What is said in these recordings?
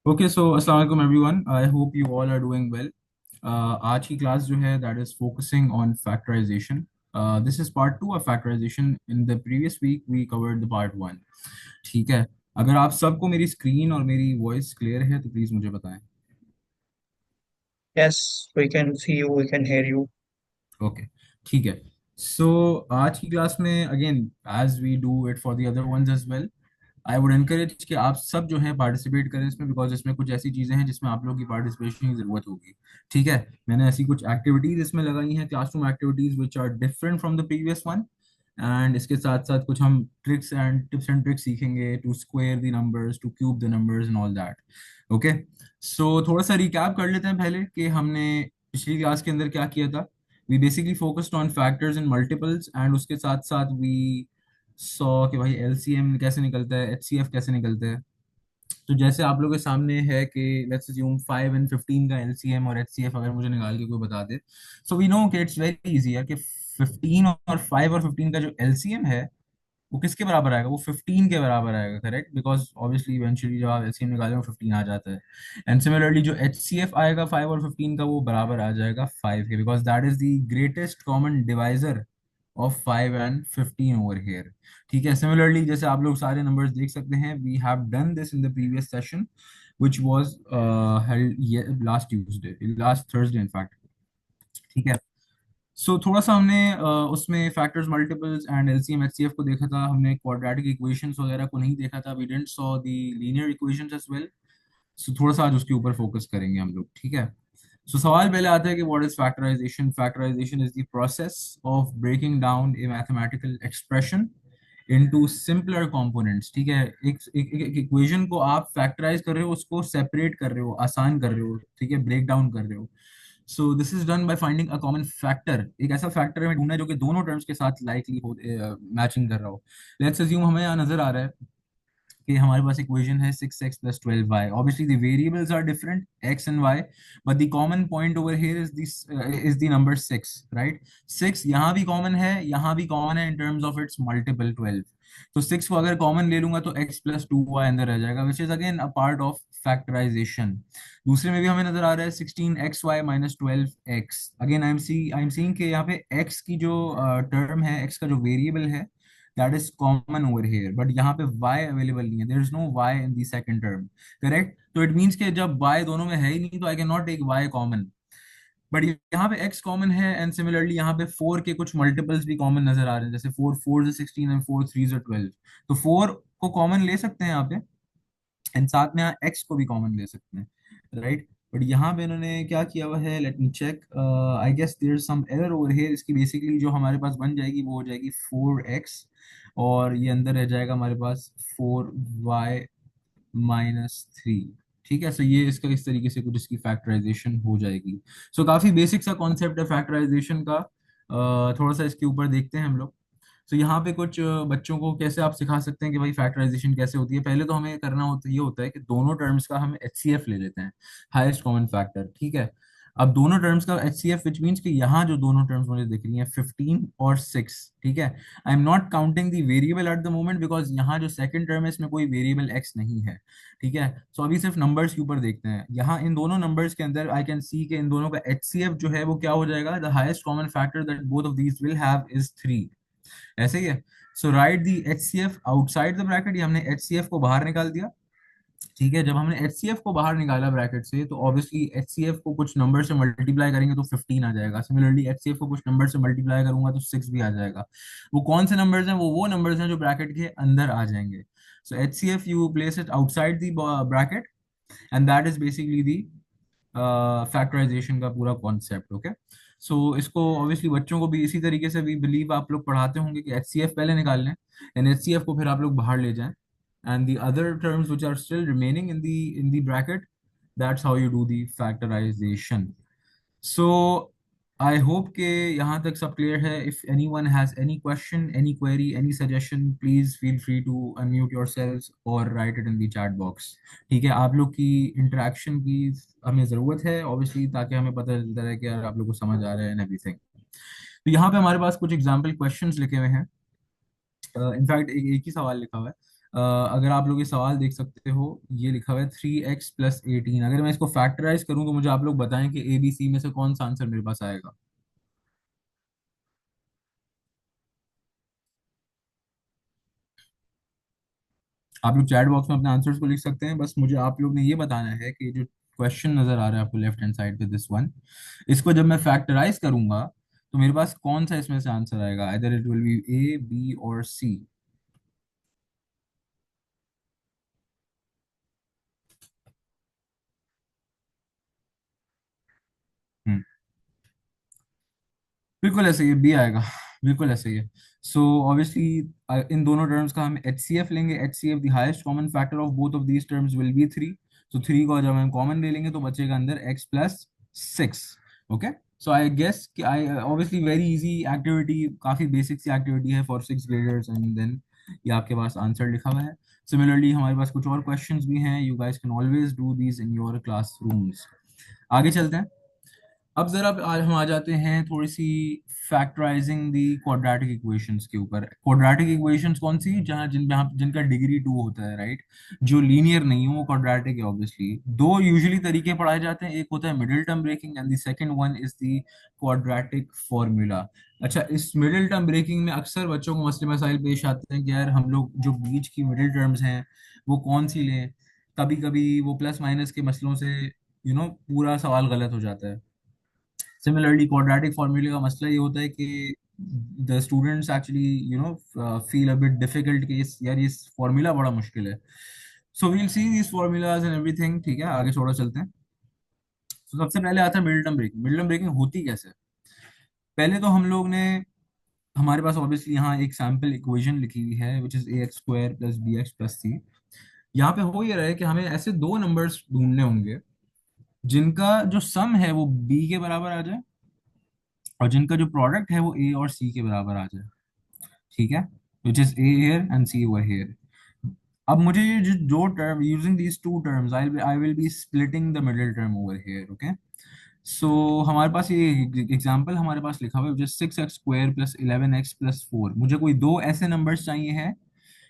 Okay so अस्सलाम वालेकुम everyone, I hope you all are doing well. आज की क्लास जो है that is focusing on factorisation. This is part two of factorisation. In the previous week we covered the part one. ठीक है। अगर आप सबको मेरी स्क्रीन और मेरी वॉइस क्लियर है तो प्लीज मुझे बताएं। Yes, we can see you, we can hear you. Okay, ठीक है। सो आज की क्लास में again as we do it for the other ones as well, I would encourage कि आप सब जो है पार्टिसिपेट करें इसमें, बिकॉज इसमें कुछ ऐसी चीजें हैं जिसमें आप लोगों की पार्टिसिपेशन की जरूरत होगी। ठीक है। मैंने ऐसी कुछ एक्टिविटीज इसमें लगाई हैं, classroom activities which are different from the previous one. And इसके साथ साथ कुछ हम tricks and tips and tricks सीखेंगे to square the numbers, to cube the numbers and all that. Okay. So थोड़ा सा रिकैप कर लेते हैं पहले कि हमने पिछली क्लास के अंदर क्या किया था। We basically focused on factors and multiples, and उसके साथ साथ वी सॉ कि भाई एलसीएम कैसे निकलता है, एचसीएफ कैसे निकलता है। तो जैसे आप लोगों के सामने है कि लेट्स अज्यूम 5 एंड 15 का एलसीएम और एचसीएफ अगर मुझे निकाल के कोई बता दे, सो वी नो कि इट्स वेरी इजी है कि 15 और 5 और 15 का जो एलसीएम है वो किसके बराबर आएगा, वो 15 के बराबर आएगा। करेक्ट, बिकॉज ऑब्वियसली इवेंचुअली जब आप एलसीएम निकालें वो 15 आ जाता है। एंड सिमिलरली जो एचसीएफ आएगा 5 और 15 का, वो बराबर आ जाएगा 5 के, because that is the greatest common divisor of 5 and 15 over here. ठीक है। सिमिलरली जैसे आप लोग सारे नंबर्स देख सकते हैं, we have done this in the previous session which was held last Tuesday, last Thursday in fact। ठीक है। सो थोड़ा सा हमने उसमें factors, multiples and LCM HCF को देखा था। हमने क्वाड्रेटिक इक्वेशंस वगैरह को नहीं देखा था। We didn't saw the linear equations as well. So थोड़ा सा आज उसके ऊपर फोकस करेंगे हम लोग। ठीक है। सो सवाल पहले आता है कि what is factorisation. Factorisation is the process of breaking down a mathematical expression into simpler components. ठीक है। एक इक्वेशन को आप फैक्टराइज कर रहे हो, उसको सेपरेट कर रहे हो, आसान कर रहे हो। ठीक है, ब्रेक डाउन कर रहे हो। So this is done by finding a common factor. एक ऐसा फैक्टर हमें ढूंढना है जो कि दोनों टर्म्स के साथ लाइकली हो, मैचिंग कर रहा हो। लेट्स अज्यूम हमें यहाँ नजर आ रहा है कि हमारे पास इक्वेशन है 6x + 12y। Obviously the variables are different, x and y, but the common point over here is this, is the number 6, right. 6 यहाँ भी कॉमन है, यहाँ भी कॉमन है in terms of its multiple 12। तो 6 को अगर कॉमन ले लूंगा तो x + 2y अंदर रह जाएगा, which is again a part of factorisation. दूसरे में भी हमें नजर आ रहा है 16xy - 12x। Again I am seeing कि यहाँ पे x की जो टर्म है, x का जो वेरिएबल है, that is common over here, but यहाँ पे y अवेलेबल नहीं है। there is no y in the second term। Correct. तो इट मीन्स कि जब y दोनों में है ही नहीं तो I can not take y common. But यहाँ पे x कॉमन है, एंड सिमिलरली यहाँ पे 4 के कुछ मल्टीपल्स भी कॉमन नजर आ रहे हैं, जैसे 4 4 16 एंड 4 3 12। तो 4 को कॉमन ले सकते हैं यहाँ पे, एंड साथ में यहाँ x को भी कॉमन ले सकते हैं, राइट। बट यहाँ पे इन्होंने क्या किया हुआ है, let me check. I guess there is some error over here. इसकी बेसिकली जो हमारे पास बन जाएगी वो हो जाएगी 4x, और ये अंदर रह जाएगा हमारे पास 4y - 3। ठीक है। सो ये इसका इस तरीके से कुछ इसकी फैक्टराइजेशन हो जाएगी। सो काफी बेसिक सा कॉन्सेप्ट है फैक्टराइजेशन का। थोड़ा सा इसके ऊपर देखते हैं हम लोग। तो यहाँ पे कुछ बच्चों को कैसे आप सिखा सकते हैं कि भाई फैक्टराइजेशन कैसे होती है। पहले तो हमें करना होता ये होता है कि दोनों टर्म्स का हम एचसीएफ ले लेते हैं, हाईएस्ट कॉमन फैक्टर। ठीक है। अब दोनों टर्म्स का एचसीएफ, विच मीन्स कि यहाँ जो दोनों टर्म्स मुझे दिख रही हैं 15 और 6। ठीक है। I am not counting the variable at the moment, because यहाँ जो सेकंड टर्म है इसमें कोई वेरिएबल एक्स नहीं है। ठीक है। सो अभी सिर्फ नंबर्स के ऊपर देखते हैं। यहाँ इन दोनों नंबर्स के अंदर आई कैन सी कि इन दोनों का एचसीएफ जो है वो क्या हो जाएगा, the highest common factor that both of these will have is 3। ऐसे ही है। So write the H C F outside the bracket. ये हमने एच सी एफ को बाहर निकाल दिया। ठीक है। जब हमने एच सी एफ को बाहर निकाला ब्रैकेट से, तो ऑब्वियसली एच सी एफ को कुछ नंबर से मल्टीप्लाई करेंगे तो 15 आ जाएगा। सिमिलरली एच सी एफ को कुछ नंबर से मल्टीप्लाई करूंगा तो 6 भी आ जाएगा। वो कौन से नंबर्स हैं, वो नंबर्स हैं जो ब्रैकेट के अंदर आ जाएंगे। So H C F you place it outside the bracket, and that is basically the factorisation का पूरा कॉन्सेप्ट। ओके। सो इसको ऑब्वियसली बच्चों को भी इसी तरीके से भी बिलीव आप लोग पढ़ाते होंगे कि एच सी एफ पहले निकाल लें, एंड एच सी एफ को फिर आप लोग बाहर ले जाएं, and the other terms which are still remaining in the bracket, that's how you do the factorisation. So I hope के यहाँ तक सब क्लियर है। If anyone has any question, any query, any suggestion, please feel free to unmute your cells और write it in the chat box. ठीक है। आप लोग की इंटरेक्शन की हमें ज़रूरत है ऑब्वियसली, ताकि हमें पता चलता रहे कि यार आप लोग को समझ आ रहा है एंड एवरीथिंग। तो यहाँ पे हमारे पास कुछ एग्जाम्पल क्वेश्चंस लिखे हुए हैं। इनफैक्ट एक ही सवाल लिखा हुआ है। अगर आप लोग ये सवाल देख सकते हो, ये लिखा हुआ है 3x + 18। अगर मैं इसको फैक्टराइज करूं तो मुझे आप लोग बताएं कि ए बी सी में से कौन सा आंसर मेरे पास आएगा। आप लोग चैट बॉक्स में अपने आंसर्स को लिख सकते हैं, बस मुझे आप लोग ने ये बताना है कि जो क्वेश्चन नजर आ रहा है आपको लेफ्ट हैंड साइड पे, दिस वन, इसको जब मैं फैक्टराइज करूंगा तो मेरे पास कौन सा इसमें से आंसर आएगा, either it will be A B और सी। बिल्कुल ऐसे ही बी आएगा, बिल्कुल ऐसे ही है। सो ऑब्वियसली इन दोनों टर्म्स का हम एच सी एफ लेंगे। H C F the highest common factor of both of these terms will be 3। तो 3 को जब हम कॉमन ले लेंगे तो बचेगा अंदर x + 6। Okay. So I guess कि I obviously very easy activity, काफी बेसिक सी एक्टिविटी है फॉर 6 ग्रेडर्स, एंड देन ये आपके पास आंसर लिखा हुआ है। सिमिलरली हमारे पास कुछ और क्वेश्चंस भी हैं, you guys can always do these in your classrooms. आगे चलते हैं। अब जरा आज हम आ जाते हैं थोड़ी सी फैक्टराइजिंग दी क्वाड्रेटिक इक्वेशंस के ऊपर। क्वाड्रेटिक इक्वेशंस कौन सी, जहाँ जिनका डिग्री 2 होता है, राइट। जो लीनियर नहीं है वो क्वाड्रेटिक है। ऑब्वियसली दो यूजुअली तरीके पढ़ाए जाते हैं, एक होता है middle term breaking and the second one is the quadratic formula. अच्छा, इस मिडिल टर्म ब्रेकिंग में अक्सर बच्चों को मसले मसाइल पेश आते हैं कि यार हम लोग जो बीच की मिडिल टर्म्स हैं वो कौन सी लें। कभी कभी वो प्लस माइनस के मसलों से पूरा सवाल गलत हो जाता है। सिमिलरली क्वाड्रेटिक फॉर्मूले का मसला ये होता है कि the students actually feel a bit difficult कि यार ये फॉर्मूला बड़ा मुश्किल है। So we'll see this formulas and everything. ठीक है, आगे थोड़ा चलते हैं। तो सबसे पहले आता है middle term breaking. Middle term breaking होती कैसे? पहले तो हम लोग ने, हमारे पास ऑब्वियसली यहाँ एक सैम्पल इक्वेशन लिखी हुई है which is ax² + bx + c। यहाँ पे हो ये रहा है कि हमें ऐसे दो नंबर्स ढूंढने होंगे जिनका जो सम है वो b के बराबर आ जाए, और जिनका जो प्रोडक्ट है वो ए और सी के बराबर आ जाए। ठीक है, which is a here and C over here. अब मुझे ये जो दो term, using these two terms, I will be splitting the middle term over here. Okay. So हमारे पास ये एग्जांपल हमारे पास लिखा हुआ है, जो 6x² + 11x + 4। मुझे कोई दो ऐसे नंबर्स चाहिए हैं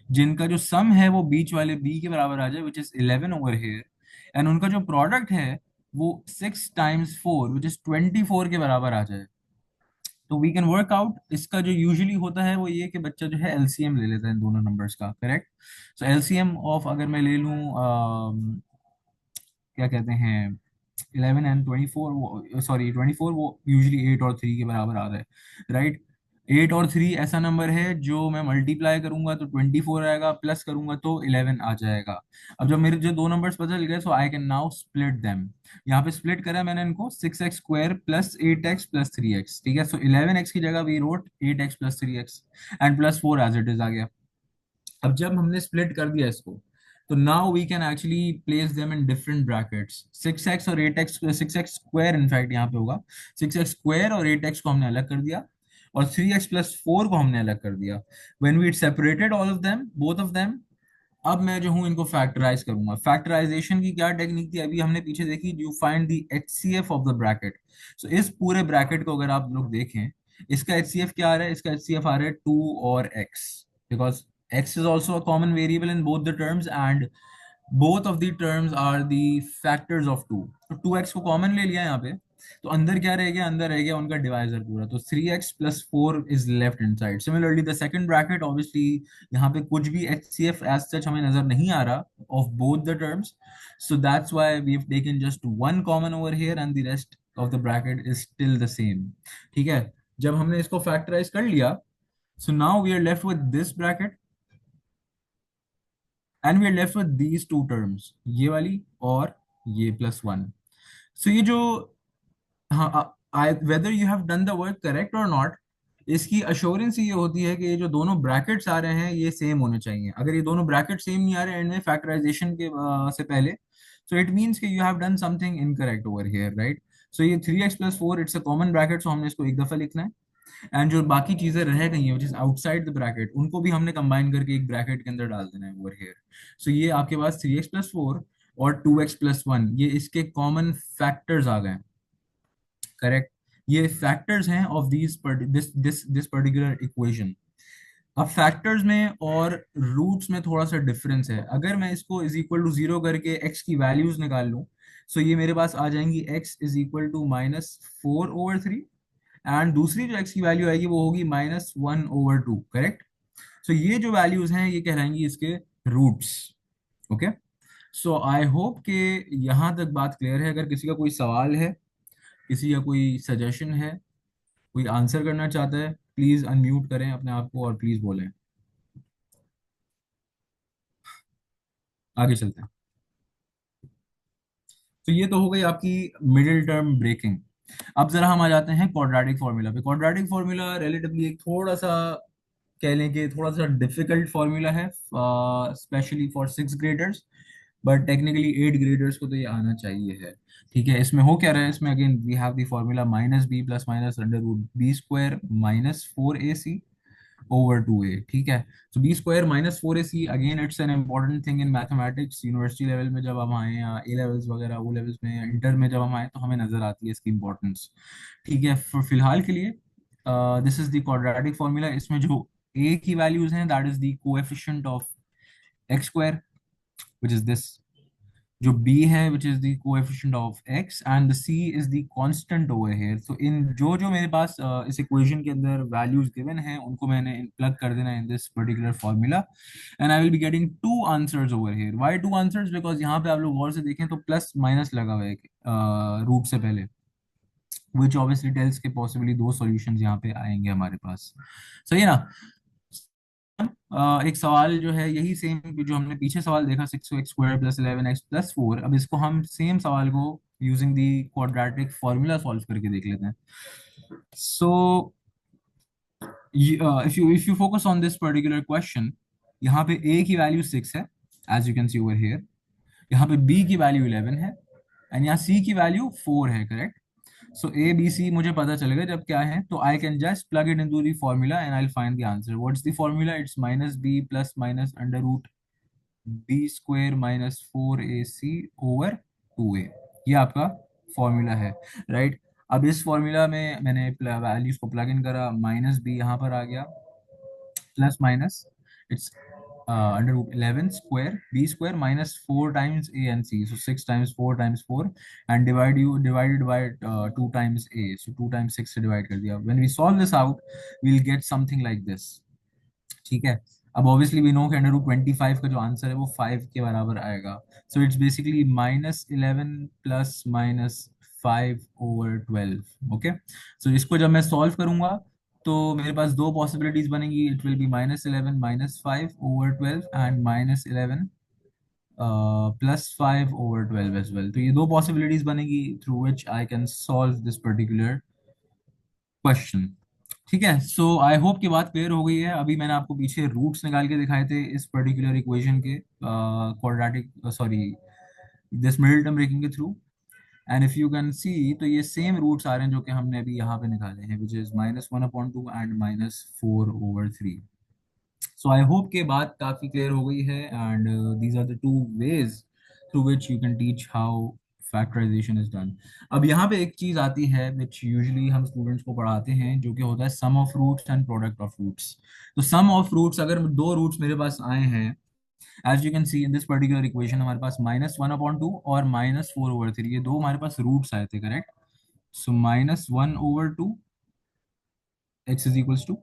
जिनका जो सम है वो बीच वाले b के बराबर आ जाए, which is 11 over here, and उनका जो प्रोडक्ट है वो 6 × 4 विच इज 24 के बराबर आ जाए। तो वी कैन वर्क आउट। इसका जो यूजुअली होता है वो ये कि बच्चा जो है एलसीएम ले लेता है इन दोनों नंबर्स का, करेक्ट। सो एलसीएम ऑफ, अगर मैं ले लूं क्या कहते हैं, 11 and 24, वो सॉरी 24, वो यूजुअली 8 और 3 के बराबर आ रहा है, राइट। 8 और 3 ऐसा नंबर है जो मैं मल्टीप्लाई करूंगा तो 24 आएगा, प्लस करूंगा तो 11 आ जाएगा। अब जब मेरे जो दो नंबर्स बदल गए, so I can now split them. यहाँ पे स्प्लिट करा मैंने इनको, 6x² + 8x + 3x। ठीक है, सो 11x की जगह we wrote 8x + 3x, and +4 as it is आ गया। अब जब हमने स्प्लिट कर दिया इसको, तो now we can actually place them in different brackets. 6x और 8x, 6x² इनफैक्ट यहाँ पे होगा। 6x² और 8x को हमने अलग कर दिया, और 3x + 4 को हमने अलग कर दिया। When we separated all of them, both of them, अब मैं जो हूँ इनको फैक्टराइज करूंगा। फैक्टराइजेशन की क्या टेक्निक थी अभी हमने पीछे देखी, you find the HCF of the bracket. So इस पूरे ब्रैकेट को अगर आप लोग देखें, इसका एचसीएफ क्या आ रहा है? इसका एचसीएफ आ रहा है 2 और x, because x is also a common variable in both the terms, and both of the terms are the factors of 2। तो 2x को कॉमन ले लिया यहाँ पे, तो अंदर क्या रह गया? अंदर रह गया उनका डिवाइजर पूरा, तो 3x + 4 is left inside. Similarly the second bracket, obviously यहाँ पे कुछ भी H C F as such हमें नजर नहीं आ रहा of both the terms, so that's why we have taken just one common over here and the rest of the bracket is still the same. ठीक है, जब हमने इसको फैक्टराइज कर लिया, so now we are left with this bracket, and we are left with these two terms, ये वाली और ये +1। सो ये जो, हाँ, whether you have done the work correct और नॉट, इसकी अश्योरेंस ये होती है कि ये जो दोनों ब्रैकेट्स आ रहे हैं ये सेम होने चाहिए। अगर ये दोनों ब्रैकेट सेम नहीं आ रहे एंड में फैक्टराइजेशन के से पहले, सो इट मीन्स कि you have done something incorrect over here, right. So ये 3x + 4 it's a common bracket, so हमने इसको एक दफा लिखना है, एंड जो बाकी चीजें रह गई हैं which is outside the bracket, उनको भी हमने कंबाइन करके एक ब्रैकेट के अंदर डाल देना है ओवर हियर। सो ये आपके पास 3x + 4 और 2x + 1, ये इसके कॉमन फैक्टर्स आ गए, करेक्ट। ये फैक्टर्स हैं of this this particular equation. अब फैक्टर्स में और रूट्स में थोड़ा सा डिफरेंस है। अगर मैं इसको इज इक्वल टू जीरो करके एक्स की वैल्यूज निकाल लूं, सो ये मेरे पास आ जाएंगी x is equal to -4/3, and दूसरी जो एक्स की वैल्यू आएगी वो होगी -1/2, करेक्ट। सो ये जो वैल्यूज हैं ये कहलाएंगी इसके roots. Okay, so I hope कि यहाँ तक बात क्लियर है। अगर किसी का कोई सवाल है, किसी का कोई सजेशन है, कोई आंसर करना चाहता है, प्लीज अनम्यूट करें अपने आप को और प्लीज बोलें। आगे चलते हैं। तो ये तो हो गई आपकी मिडिल टर्म ब्रेकिंग। अब जरा हम आ जाते हैं क्वाड्रेटिक फॉर्मूला पे। क्वाड्रेटिक फॉर्मूला रिलेटिवली एक थोड़ा सा, कह लें कि थोड़ा सा डिफिकल्ट फॉर्मूला है, specially for six graders, but technically eight graders को तो ये आना चाहिए है। ठीक है, इसमें हो क्या रहा है, इसमें again we have the formula -b plus minus under root b² -4ac over 2a। ठीक है, तो b² -4ac, again it's an important thing in mathematics. University level में जब हम आए या ए लेवल्स वगैरह, ओ लेवल्स में, इंटर में जब हम आए तो हमें नजर आती है इसकी इंपॉर्टेंस। ठीक है, फिलहाल के लिए this is the quadratic formula. इसमें जो a की वैल्यूज हैं that is the coefficient of x² which is this, जो b है which is the coefficient of x, and the c is the constant over here। so इन जो जो मेरे पास इस इक्वेशन के अंदर वैल्यूज गिवन हैं उनको मैंने प्लग कर देना इन this particular formula, and I will be getting two answers over here. Why two answers? Because यहाँ पे आप लोग गौर से देखें तो प्लस माइनस लगा हुआ है रूट से पहले, विच ऑब्वियसली टेल्स के पॉसिबली दो सॉल्यूशंस यहाँ पे आएंगे हमारे पास। सही है ना? एक सवाल जो है यही सेम जो हमने पीछे सवाल देखा, 6x² प्लस 11x+4, अब इसको हम सेम सवाल को using the quadratic formula solve करके देख लेते हैं। So if you focus on this particular question, यहाँ पे a की वैल्यू 6 है, as you can see over here. यहाँ पे b की वैल्यू 11 है, एंड यहाँ c की वैल्यू 4 है, correct. So A B C मुझे पता चलेगा जब क्या है, तो I can just plug it into the formula and I will find the answer. What's the formula? It's -b plus minus under root b² -4ac/2a। ये आपका फॉर्मूला है, राइट। अब इस फॉर्मूला में मैंने वैल्यूज को प्लग इन करा, -b यहाँ पर आ गया, plus minus it's under root 11² b² -4 times a and c, so 6 times 4 times 4, and divided by 2 times a, so 2 times 6 से divide कर दिया। When we solve this out, we'll get something like this। ठीक है, अब obviously we know कि under root 25 का जो answer है वो 5 के बराबर आएगा। So it's basically -11 plus -5/12। Okay, so इसको जब मैं सॉल्व करूंगा तो मेरे पास दो पॉसिबिलिटीज बनेंगी। It will be -11 -5/12 and -11 +5/12 as well. तो ये दो पॉसिबिलिटीज बनेगी through which I can solve this particular question. ठीक है, सो आई होप की बात क्लियर हो गई है। अभी मैंने आपको पीछे रूट्स निकाल के दिखाए थे इस पर्टिकुलर इक्वेशन के, quadratic sorry this middle term breaking के through, and if you can see तो ये सेम रूट्स आ रहे हैं जो कि हमने अभी यहाँ पे निकाले हैं, which is -1/2 and -4/3। So I hope के बात काफी क्लियर हो गई है, and these are the two ways through which you can teach how factorisation is done. अब यहाँ पे एक चीज आती है विच यूजुअली हम स्टूडेंट्स को पढ़ाते हैं, जो कि होता है sum of roots and product of roots. तो सम ऑफ रूट्स, अगर दो रूट्स मेरे पास आए हैं, as you can see in this particular equation, हमारे पास -1/2 और -4/3, ये दो हमारे पास रूट्स आए थे, correct. So -1/2 x is equals to,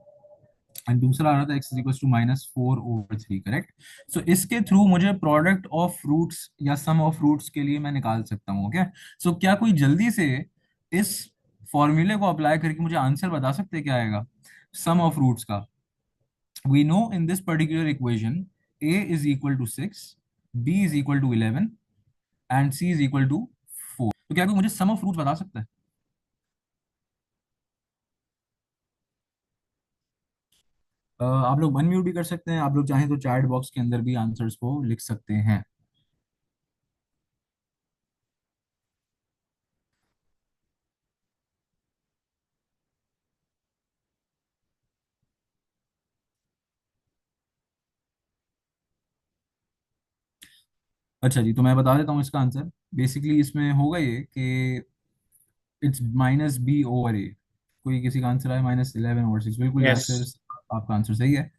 and दूसरा आ रहा था x is equals to -4/3, correct. So इसके थ्रू मुझे प्रोडक्ट ऑफ रूट्स या सम ऑफ रूट्स के लिए मैं निकाल सकता हूँ, ओके। सो क्या कोई जल्दी से इस फॉर्मूले को अप्लाई करके मुझे आंसर बता सकते हैं क्या आएगा सम ऑफ रूट्स का? We know in this particular equation a is equal to 6, b is equal to 11 and c is equal to 4। तो क्या कोई मुझे सम ऑफ रूट्स बता सकता है? आप लोग अनम्यूट भी कर सकते हैं, आप लोग चाहें तो चैट बॉक्स के अंदर भी आंसर्स को लिख सकते हैं। अच्छा जी, तो मैं बता देता हूँ इसका आंसर। बेसिकली इसमें होगा ये कि इट्स -b/a। कोई किसी का आंसर आया -11/6, बिल्कुल Yes, यासिर, आपका आंसर सही है।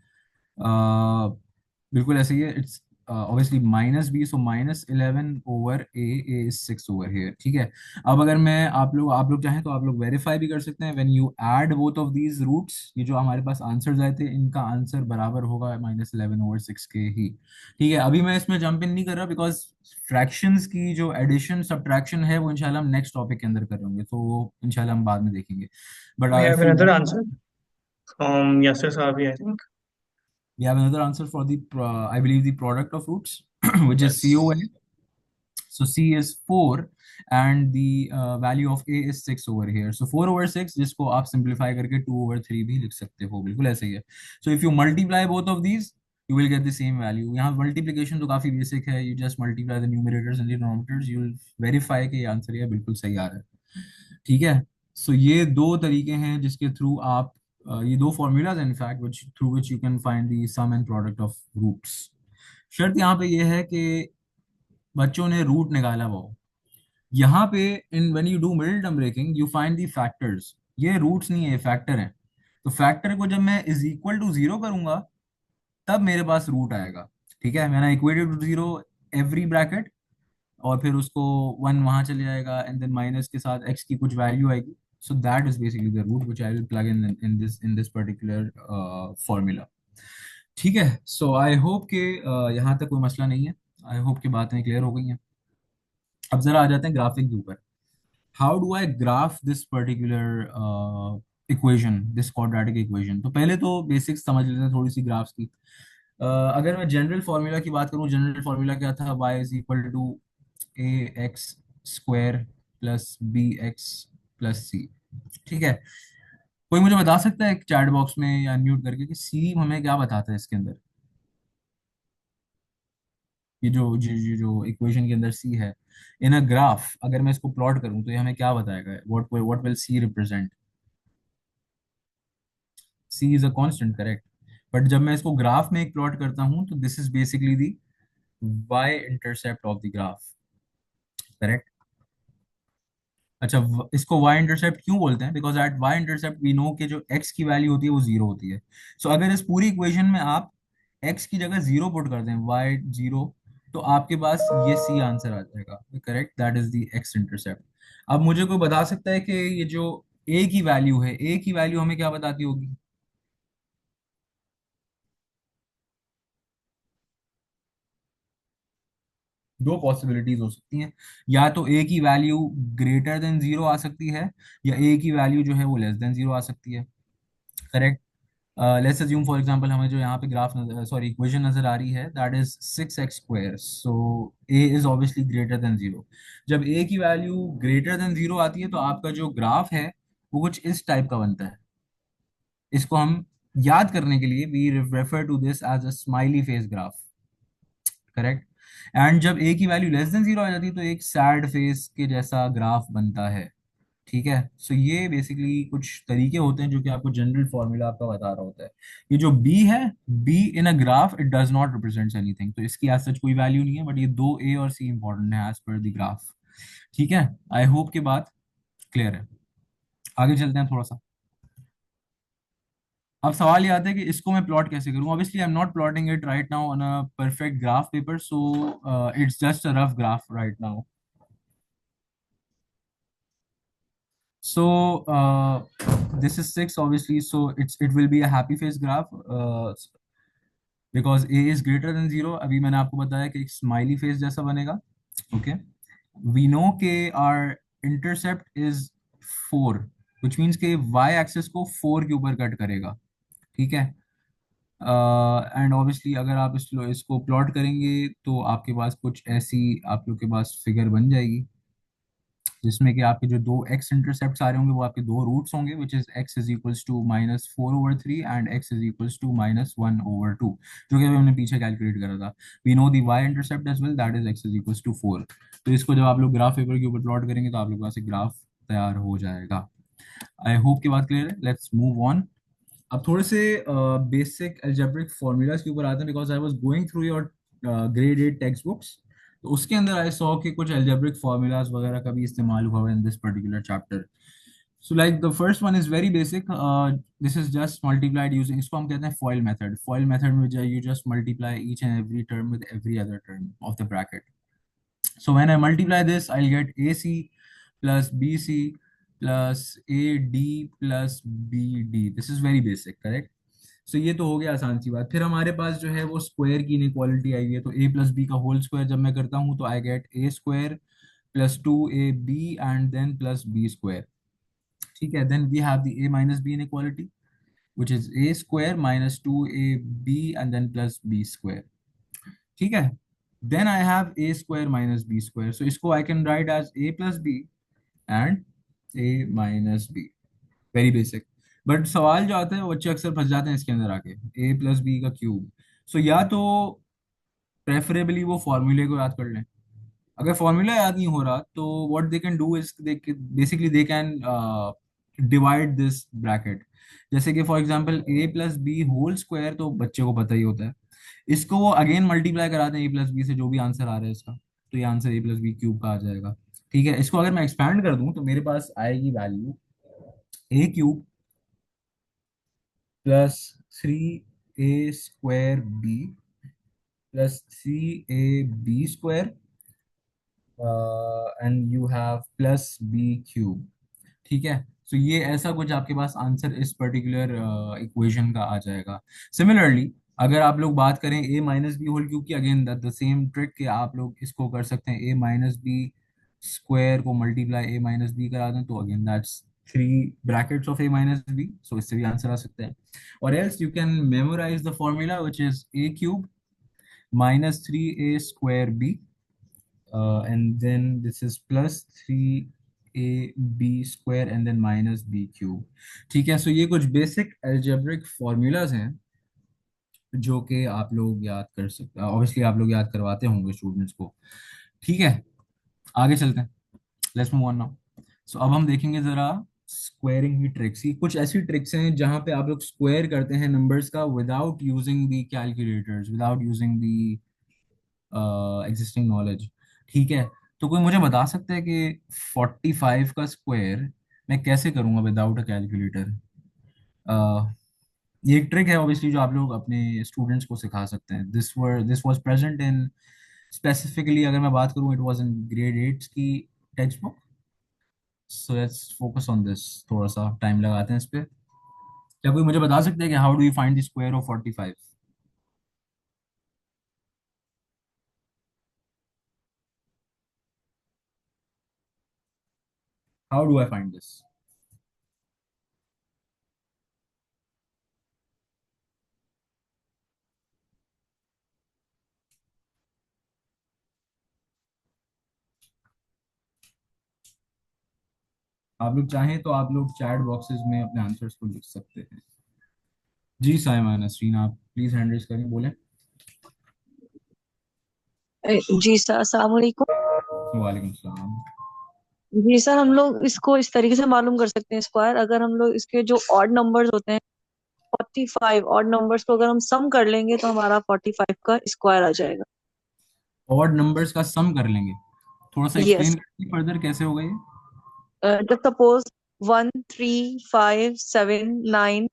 बिल्कुल ऐसे ही है। It's obviously minus b, so -11/a इज 6 ओवर हियर, ठीक है। अब अगर मैं आप लोग चाहें तो आप लोग वेरीफाई भी कर सकते हैं। When you add both of these roots, ये जो हमारे पास आंसर्स आए थे, इनका आंसर बराबर होगा -11/6 के ही, ठीक है। अभी मैं इसमें जंप इन नहीं कर रहा बिकॉज फ्रैक्शंस की जो एडिशन सब्ट्रैक्शन है वो इंशाल्लाह हम नेक्स्ट टॉपिक के अंदर कर होंगे, तो वो इंशाल्लाह हम बाद में देखेंगे। But We have if you another answer from Yasser Sahabi, I think. we have another answer for the I believe the product of roots, which is COA. Yes. So C is 4 and the value of A is 6 over here. So 4 over 6 जिसको आप simplify करके 2 over 3 भी लिख सकते हो, बिल्कुल ऐसे ही है. So if you multiply both of these, you will get the same value. यहाँ multiplication तो काफी basic है. You just multiply the numerators and the denominators. You will verify कि ये आंसर ये बिल्कुल सही आ रहा है, ठीक है. So ये दो तरीके हैं जिसके थ्रू आप ये दो formulas in fact which through which you can find the sum and product of roots. शर्त यहाँ पे ये है कि बच्चों ने रूट निकाला वो, यहाँ पे in when you do middle term breaking you find the factors, ये रूट्स नहीं है, फैक्टर हैं. तो फैक्टर को जब मैं इज इक्वल टू जीरो करूंगा तब मेरे पास रूट आएगा, ठीक है. मैंने equated to zero every bracket, और फिर उसको वन वहां चले जाएगा एंड देन माइनस के साथ एक्स की कुछ वैल्यू आएगी. So that is basically the root which I will plug in this particular formula, ठीक है. सो आई होप कि यहाँ तक कोई मसला नहीं है. आई होप कि बातें क्लियर हो गई हैं. अब जरा आ जाते हैं ग्राफिक के ऊपर. How do I graph this particular equation, this quadratic equation. तो पहले तो बेसिक्स समझ लेते हैं थोड़ी सी ग्राफ्स की. अगर मैं जनरल फॉर्मूला की बात करूं, जनरल फॉर्मूला क्या था, y is equal to a x square plus b x plus c, ठीक है. कोई मुझे बता सकता है चैट बॉक्स में या अनम्यूट करके कि सी हमें क्या बताता है इसके अंदर. ये जो इक्वेशन के अंदर सी है इन अ ग्राफ, अगर मैं इसको प्लॉट करूं तो ये हमें क्या बताएगा, what will C represent. C is a constant, correct. But जब मैं इसको ग्राफ में एक प्लॉट करता हूं तो this is basically the Y intercept of the graph, correct. अच्छा, इसको वाई इंटरसेप्ट क्यों बोलते हैं, because at Y intercept we know कि जो एक्स की वैल्यू होती है वो जीरो होती है. सो अगर इस पूरी इक्वेशन में आप एक्स की जगह जीरो पुट कर दें, वाई जीरो, तो आपके पास ये सी आंसर आ जाएगा, correct. That is the x intercept. अब मुझे कोई बता सकता है कि ये जो ए की वैल्यू है, ए की वैल्यू हमें क्या बताती होगी. दो पॉसिबिलिटीज हो सकती हैं. या तो ए की वैल्यू ग्रेटर देन जीरो आ सकती है, या ए की वैल्यू जो है वो लेस देन जीरो आ सकती है, correct. Let's assume for example हमें जो यहाँ पे ग्राफ सॉरी इक्वेशन नजर आ रही है, that is 6x square. So A is obviously greater than zero. जब ए की वैल्यू ग्रेटर देन जीरो आती है तो आपका जो ग्राफ है वो कुछ इस टाइप का बनता है. इसको हम याद करने के लिए we refer to this as a smiley face graph, correct. And जब ए की वैल्यू लेस देन जीरो आ जाती है तो एक सैड फेस के जैसा ग्राफ बनता है, ठीक है. सो ये बेसिकली कुछ तरीके होते हैं जो कि आपको जनरल फॉर्मूला आपका बता रहा होता है. ये जो बी है, be in a graph it does not represent anything, तो इसकी एज सच कोई वैल्यू नहीं है. बट ये दो ए और सी इंपॉर्टेंट है एज पर द ग्राफ, ठीक है. आई होप की बात क्लियर है. आगे चलते हैं थोड़ा सा. अब सवाल ये आता है कि इसको मैं प्लॉट कैसे करूं. Obviously I am not plotting it right now on a perfect graph paper, so it's just a rough graph right now. So this is 6 obviously, so it will be a happy face graph because a is greater than 0. अभी मैंने आपको बताया कि एक smiley face जैसा बनेगा, okay. We know के our intercept is 4, which means के y एक्सिस को 4 के ऊपर कट करेगा, ठीक है. एंड ऑब्वियसली अगर आप इसको प्लॉट करेंगे तो आपके पास कुछ ऐसी आप लोग के पास फिगर बन जाएगी जिसमें कि आपके जो दो एक्स इंटरसेप्ट आ रहे होंगे वो आपके दो रूट्स होंगे, which is X is equals to -4/3 and X is equals to -1/2, जो कि अभी हमने पीछे कैलकुलेट करा था. We know the Y intercept as well, that is X is equals to 4. तो इसको जब आप लोग ग्राफ पेपर के ऊपर प्लॉट करेंगे तो आप लोग के पास एक ग्राफ तैयार हो जाएगा. आई होप की बात क्लियर है. Let's move on. अब थोड़े से बेसिक अलजेब्रिक फॉर्मूलाज के ऊपर आते हैं because I was going through your grade 8 text books. तो उसके अंदर आई सॉ कि कुछ अलजेब्रिक फॉर्मूलाज वगैरह का भी इस्तेमाल हुआ है इन this particular chapter. So like the first one is very basic. This is just multiplied using, इसको हम कहते हैं फॉइल मेथड. फॉइल मेथड में जो you just multiply each and every term with every other term of the bracket. So when I multiply this, I'll get AC plus BC plus AD plus BD. This is very basic, correct? So ये तो हो गया आसान सी बात. फिर हमारे पास जो है वो स्क्वायर की इनइक्वालिटी आई है. तो A प्लस बी का होल स्क्वायर जब मैं करता हूँ तो I get A square plus two A B and then plus B square. ठीक है. Then we have the A minus B inequality which is a square minus 2ab and then plus b square. ठीक है. Then I have a square minus B square. So इसको I can write as a plus b and a minus b. Very basic. But सवाल जो आता है वो बच्चे अक्सर फंस जाते हैं इसके अंदर आके, ए प्लस बी का क्यूब. सो या तो प्रेफरेबली वो फॉर्मूले को याद कर लें. अगर फॉर्मूला याद नहीं हो रहा तो what they can do is basically they can divide this bracket. जैसे कि for example A plus B whole square तो बच्चे को पता ही होता है. इसको वो अगेन मल्टीप्लाई कराते हैं ए प्लस बी से, जो भी आंसर आ रहा है इसका. तो ये answer A plus B cube का आ जाएगा. ठीक है. इसको अगर मैं एक्सपैंड कर दूं तो मेरे पास आएगी value A cube plus three A square B plus three A B square and you have plus B cube. ठीक है. सो ये ऐसा कुछ आपके पास आंसर इस पर्टिकुलर इक्वेशन का आ जाएगा. सिमिलरली अगर आप लोग बात करें A minus B whole cube की, अगेन द सेम ट्रिक कि आप लोग इसको कर सकते हैं ए माइनस बी स्क्वायर को मल्टीप्लाई ए माइनस बी करा दें तो again that's three brackets of a minus b. So इससे भी आंसर आ सकता है. और else you can memorize the formula which is a cube minus 3a square b and then this is plus 3ab square and then minus b cube. ठीक है. So ये कुछ बेसिक algebraic formulas हैं जो कि आप लोग याद कर सकते हैं. ऑब्वियसली आप लोग याद करवाते होंगे स्टूडेंट्स को. ठीक है. आगे चलते हैं. Let's move on now. So अब हम देखेंगे जरा स्क्वायरिंग की ट्रिक्स. ये कुछ ऐसी ट्रिक्स हैं जहां पे आप लोग स्क्वायर करते हैं नंबर्स का without using the calculators, without using the existing knowledge. ठीक है. तो कोई मुझे बता सकता है कि 45 का स्क्वायर मैं कैसे करूंगा विदाउट अ कैलकुलेटर? ये एक ट्रिक है ऑब्वियसली जो आप लोग अपने स्टूडेंट्स को सिखा सकते हैं. This was present in, specifically अगर मैं बात करूं, इट वाज इन ग्रेड 8 की text book. So let's focus on this. थोड़ा सा टाइम लगाते हैं इस पे. क्या कोई मुझे बता सकता है कि how do you find the square of 45? How do I find this? आप लोग चाहें तो आप लोग चैट बॉक्सेस में अपने आंसर्स को लिख सकते हैं. जी साइमा नसरीन, आप प्लीज हैंड रेज करें, बोलें. जी सर, अस्सलाम वालेकुम। वालेकुम सलाम. जी सर, हम लोग इसको इस तरीके से मालूम कर सकते हैं स्क्वायर, अगर हम लोग इसके जो ऑड नंबर्स होते हैं 45 ऑड नंबर्स को अगर हम सम कर लेंगे तो हमारा 45 का स्क्वायर आ जाएगा। ऑड नंबर्स का सम कर लेंगे? थोड़ा सा यस। एक्सप्लेन करिए फर्दर कैसे होगा ये. जब सपोज 1 3 5 7 9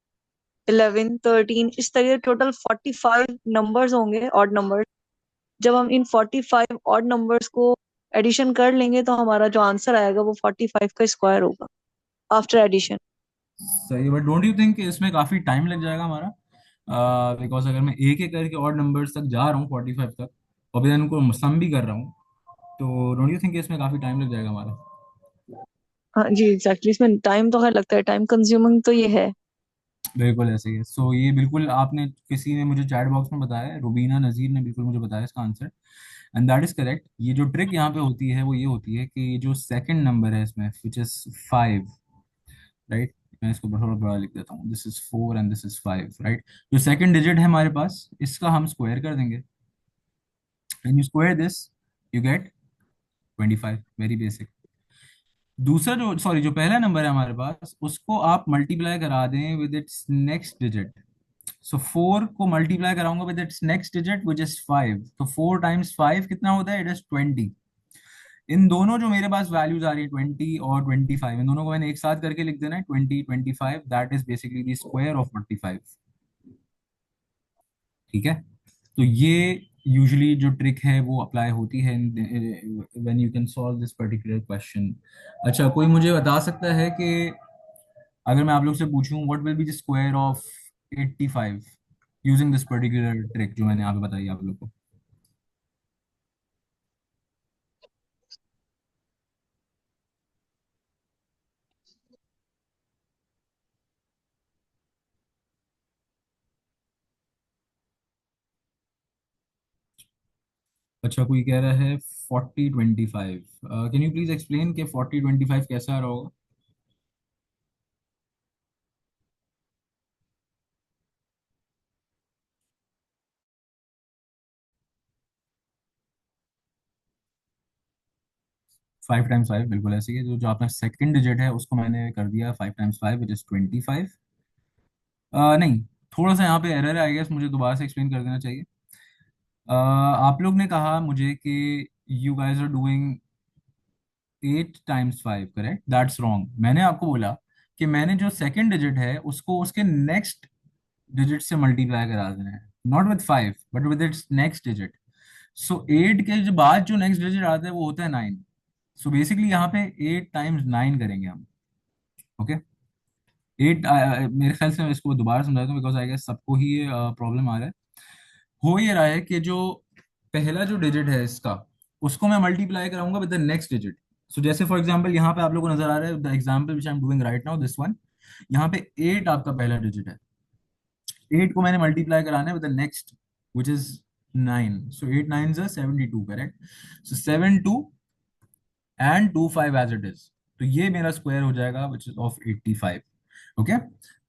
11 13 इस तरीके टोटल 45 नंबर्स होंगे ऑड नंबर्स। जब हम इन 45 ऑड नंबर्स को एडिशन कर लेंगे तो हमारा जो आंसर आएगा वो 45 का स्क्वायर होगा आफ्टर एडिशन। सही. बट डोंट यू थिंक इसमें काफी टाइम लग जाएगा हमारा? बिकॉज अगर मैं एक एक करके ऑड नंबर्स तक जा रहा हूँ 45 तक, और फिर उनको सम भी कर रहा हूँ, तो डोंट यू थिंक इसमें काफी टाइम लग जाएगा हमारा? हाँ जी, एग्जैक्टली। इसमें टाइम तो खैर लगता है, टाइम कंज्यूमिंग तो ये है। बिल्कुल ऐसे ही है. सो ये बिल्कुल आपने, किसी ने मुझे चैट बॉक्स में बताया, रुबीना नज़ीर ने बिल्कुल मुझे बताया इसका answer. And that is correct. ये जो ट्रिक यहाँ पे होती है वो ये होती है कि ये जो सेकंड नंबर है इसमें विच इज 5, राइट. मैं इसको थोड़ा बड़ा लिख देता हूँ. This is 4 and this is 5, right. जो सेकंड डिजिट है हमारे पास इसका हम स्क्वायर कर देंगे. And you square this, you get 25. Very basic. दूसरा जो, सॉरी, जो पहला नंबर है हमारे पास उसको आप मल्टीप्लाई करा दें विद इट्स नेक्स्ट डिजिट. सो 4 को मल्टीप्लाई कराऊंगा with its next digit which is 5. तो 4 टाइम्स 5 कितना होता है? It is 20. इन दोनों जो मेरे पास वैल्यूज आ रही है 20 और 25, इन दोनों को मैंने एक साथ करके लिख देना है 20 25, that is basically the square of 45। ठीक है, तो ये यूजुअली जो ट्रिक है वो अप्लाई होती है when you can solve this particular question. अच्छा, कोई मुझे बता सकता है कि अगर मैं आप लोग से पूछूं what will be the square of 85 using this particular trick जो मैंने यहाँ पे बताई आप लोग को? अच्छा, कोई कह रहा है 40 25। कैन यू प्लीज एक्सप्लेन कि 40 25 कैसा आ रहा होगा? 5 टाइम्स 5 बिल्कुल ऐसे ही है। जो जो आपका सेकंड डिजिट है उसको मैंने कर दिया 5 टाइम्स 5 विच इज 25। नहीं, थोड़ा सा यहाँ पे एरर है आई गेस, मुझे दोबारा से एक्सप्लेन कर देना चाहिए। आप लोग ने कहा मुझे कि you guys are doing 8 times 5, correct? That's wrong. मैंने आपको बोला कि मैंने जो सेकंड डिजिट है उसको उसके नेक्स्ट डिजिट से मल्टीप्लाई करा देना है, not with 5 but with its next digit. So 8 के जो बाद जो नेक्स्ट डिजिट आता है वो होता है 9। सो बेसिकली यहाँ पे 8 टाइम्स 9 करेंगे हम। ओके, 8, मेरे ख्याल से मैं इसको दोबारा समझाता हूँ बिकॉज आई गेस सबको ही ये प्रॉब्लम आ रहा है। हो ये रहा है कि जो पहला जो डिजिट है इसका उसको मैं मल्टीप्लाई कराऊंगा विद द नेक्स्ट डिजिट। सो जैसे फॉर एग्जांपल यहाँ पे आप लोगों को नजर आ रहा है the example which I am doing right now this one. यहाँ पे 8 आपका पहला डिजिट है, 8 को मैंने मल्टीप्लाई कराना है with the next which is 9। So 8 9 72, correct? So 72 and 25 as it is, तो ये मेरा स्क्वायर हो जाएगा विच इज ऑफ 85। ओके,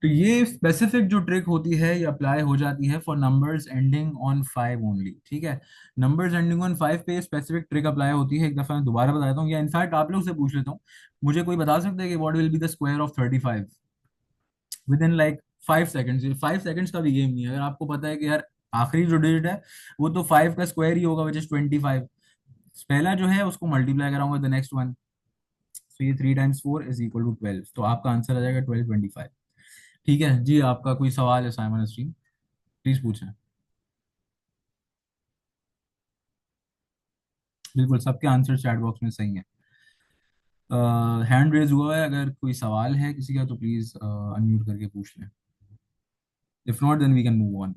तो ये स्पेसिफिक जो ट्रिक होती है ये अप्लाई हो जाती है for numbers ending on 5 only. ठीक है, नंबर्स एंडिंग ऑन 5 पे स्पेसिफिक ट्रिक अप्लाई होती है। एक दफा मैं दोबारा बता देता हूँ या इनफैक्ट आप लोग से पूछ लेता हूँ, मुझे कोई बता सकता है कि what will be the square of 35 with in like 5 seconds? 5 seconds का भी गेम नहीं है। अगर आपको पता है कि यार आखिरी जो डिजिट है वो तो 5 का स्क्वायर ही होगा विच इज 25, पहला जो है उसको मल्टीप्लाई कराऊंगा द नेक्स्ट वन। सो ये 3 टाइम्स 4 इज इक्वल टू 12, तो आपका आंसर आ जाएगा 12 25। ठीक है जी, आपका कोई सवाल है साइमन स्ट्रीम, प्लीज पूछें। बिल्कुल, सबके आंसर चैट बॉक्स में सही है। हैंड रेज हुआ है, अगर कोई सवाल है किसी का तो प्लीज अनम्यूट करके पूछ लें। If not then we can move on.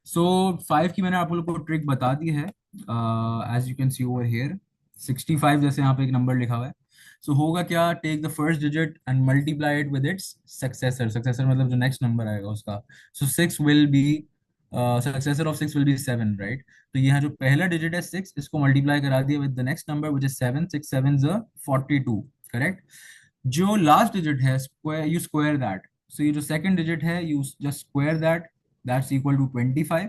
So 5 की मैंने आप लोग को ट्रिक बता दी है। As you can see over here 65 जैसे यहाँ पे एक नंबर लिखा हुआ है। सो होगा क्या, take the first digit and multiply it with its successor. Successor मतलब जो नेक्स्ट नंबर आएगा उसका। So 6 will be, successor of 6 will be 7, right? तो यहाँ जो पहला डिजिट है 6, इसको मल्टीप्लाई करा दिया with the next number which is 7। 6 7 42, correct? जो लास्ट डिजिट है square, you square that. So ये जो सेकंड डिजिट है you just square that, that's equal to 25।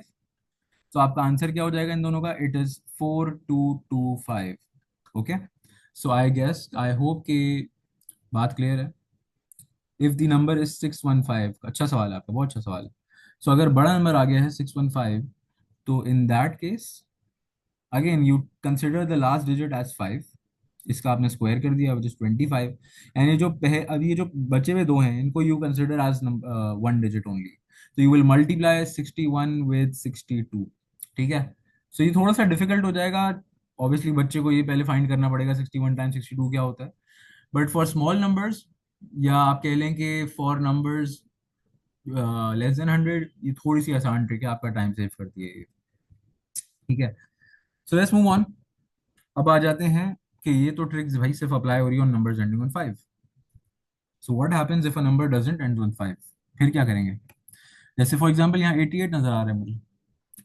तो आपका आंसर क्या हो जाएगा इन दोनों का? It is 4225। Okay, so I guess I hope कि बात क्लियर है। इफ द नंबर इज 615, अच्छा सवाल है आपका, बहुत अच्छा सवाल है। सो अगर बड़ा नंबर आ गया है 615, तो in that case again you consider the last digit as 5। इसका आपने स्क्वायर कर दिया विच इज 25। एंड ये जो अब ये जो बचे हुए दो हैं इनको you consider as one digit only. तो यू विल मल्टीप्लाई 61 विद 62। ठीक है, सो ये थोड़ा सा डिफिकल्ट हो जाएगा। ऑब्वियसली बच्चे को ये पहले फाइंड करना पड़ेगा 61 टाइम 62 क्या होता है। बट फॉर स्मॉल नंबर्स, या आप कह लें कि फॉर नंबर्स लेस देन 100, ये थोड़ी सी आसान ट्रिक है, आपका टाइम सेव करती है ये। ठीक है, सो लेट्स मूव ऑन। अब आ जाते हैं कि ये तो ट्रिक्स भाई सिर्फ अप्लाई हो रही है on numbers ending on 5। So what happens if a number doesn't and on 5? फिर क्या करेंगे? जैसे फॉर एग्जांपल यहाँ 88 नजर आ रहा है मुझे,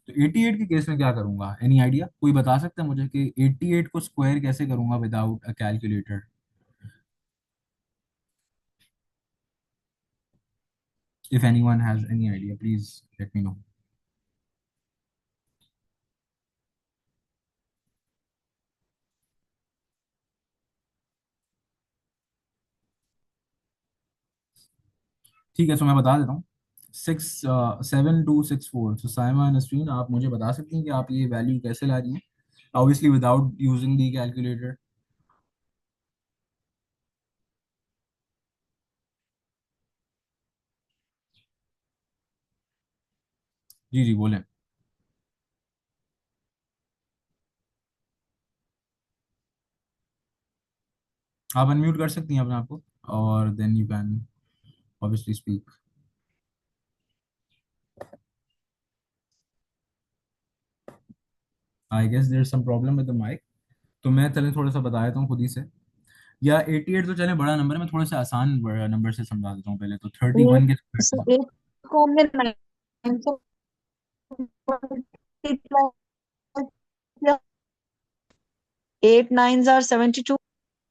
तो 88 के केस में क्या करूंगा? Any idea? कोई बता सकता है मुझे कि 88 को स्क्वायर कैसे करूंगा without a calculator? If anyone has any idea please let me know. ठीक है, सो मैं बता देता हूँ। 6 7 2 6 4। सो साइमा नसरीन, आप मुझे बता सकती हैं कि आप ये वैल्यू कैसे ला रही हैं, obviously without using the calculator? जी जी बोलें। आप अनम्यूट कर सकती हैं अपने आप को, और then you can obviously speak. I guess there some problem with the mic. तो मैं चले थोड़ा सा बता देता हूँ खुद ही से, या 88 तो चले बड़ा नंबर है, मैं थोड़ा सा आसान नंबर से समझा देता हूँ। पहले तो 31 के सो स्क्वायर। एट को हमने 9 से मल्टीप्लाई किया, 8 9 are 72,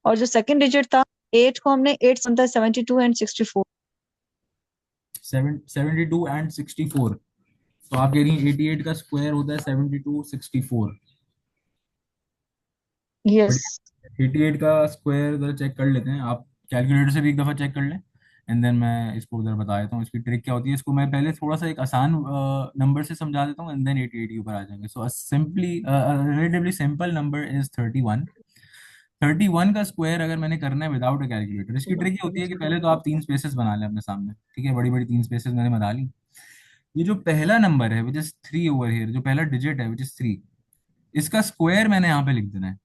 और जो सेकंड डिजिट था 8 को हमने 8 72 एंड 64। 72 एंड 64। तो आप कह रही हैं 88 का स्क्वायर होता है 72 64। But yes. 88 का स्क्वायर जरा चेक कर लेते हैं, आप कैलकुलेटर से भी एक दफ़ा चेक कर लें, एंड देन मैं इसको उधर बता देता हूँ इसकी ट्रिक क्या होती है। इसको मैं पहले थोड़ा सा एक आसान नंबर से समझा देता हूँ, एंड देन 88 के ऊपर आ जाएंगे। So simply relatively simple number is 31। 31 का स्क्वायर अगर मैंने करना है विदाउट अ कैलकुलेटर, इसकी ट्रिक ये होती है कि पहले तो आप तीन स्पेसेस बना लें अपने सामने, ठीक है, बड़ी बड़ी तीन स्पेसेस मैंने बना ली। ये जो पहला नंबर है विच इज 3 ओवर हियर, जो पहला डिजिट है विच इज 3, इसका स्क्वायर मैंने यहाँ पे लिख देना है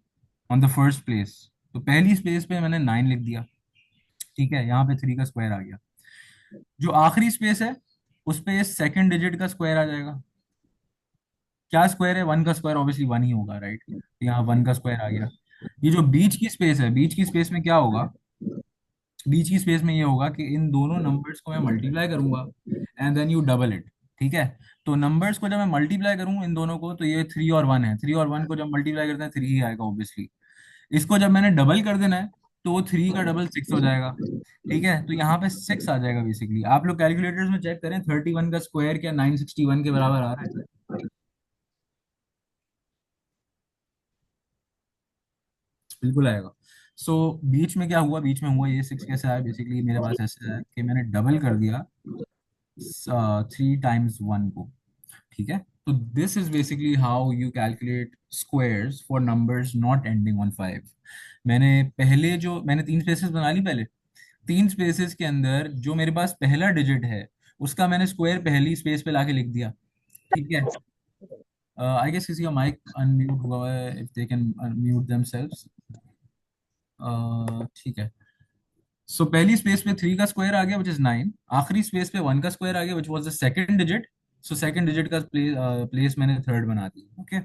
ऑन द फर्स्ट प्लेस। तो पहली स्पेस पे मैंने 9 लिख दिया, ठीक है, यहाँ पे 3 का स्क्वायर आ गया। जो आखिरी स्पेस है उस पे ये सेकंड डिजिट का स्क्वायर आ जाएगा। क्या स्क्वायर है? 1 का स्क्वायर, ऑब्वियसली 1 ही होगा, राइट? तो यहाँ 1 का स्क्वायर आ गया। ये जो बीच की स्पेस है, बीच की स्पेस में क्या होगा? बीच की स्पेस में ये होगा कि इन दोनों नंबर्स को मैं मल्टीप्लाई करूंगा, and then you double it, ठीक है। तो नंबर्स को जब मैं मल्टीप्लाई करूँ इन दोनों को, तो ये 3 और 1 है, 3 और 1 को जब मल्टीप्लाई करते हैं 3 ही आएगा ऑब्वियसली। इसको जब मैंने डबल कर देना है, तो वो 3 का डबल 6 हो जाएगा, ठीक है। तो यहाँ पे 6 आ जाएगा बेसिकली। आप लोग कैलकुलेटर्स में चेक करें 31 का स्क्वायर क्या 961 के बराबर आ रहा है? बिल्कुल आएगा। सो बीच में क्या हुआ? बीच में हुआ ये 6 कैसे आया? बेसिकली मेरे पास ऐसे है कि मैंने डबल कर दिया 3 टाइम्स 1 को, ठीक है। तो this is basically how you calculate squares for numbers not ending on 5। मैंने तीन स्पेसेस बना ली पहले। तीन स्पेसेस के अंदर जो मेरे पास पहला डिजिट है उसका मैंने स्क्वायर पहली स्पेस पे लाके लिख दिया, ठीक है। आई गेस किसी का माइक अनम्यूट हुआ है, if they can mute themselves. ठीक है। सो पहली स्पेस पे 3 का स्क्वायर आ गया विच इज 9, आखिरी स्पेस पे 1 का स्क्वायर आ गया which was the second digit. So second digit का प्लेस मैंने थर्ड बना दी, ओके।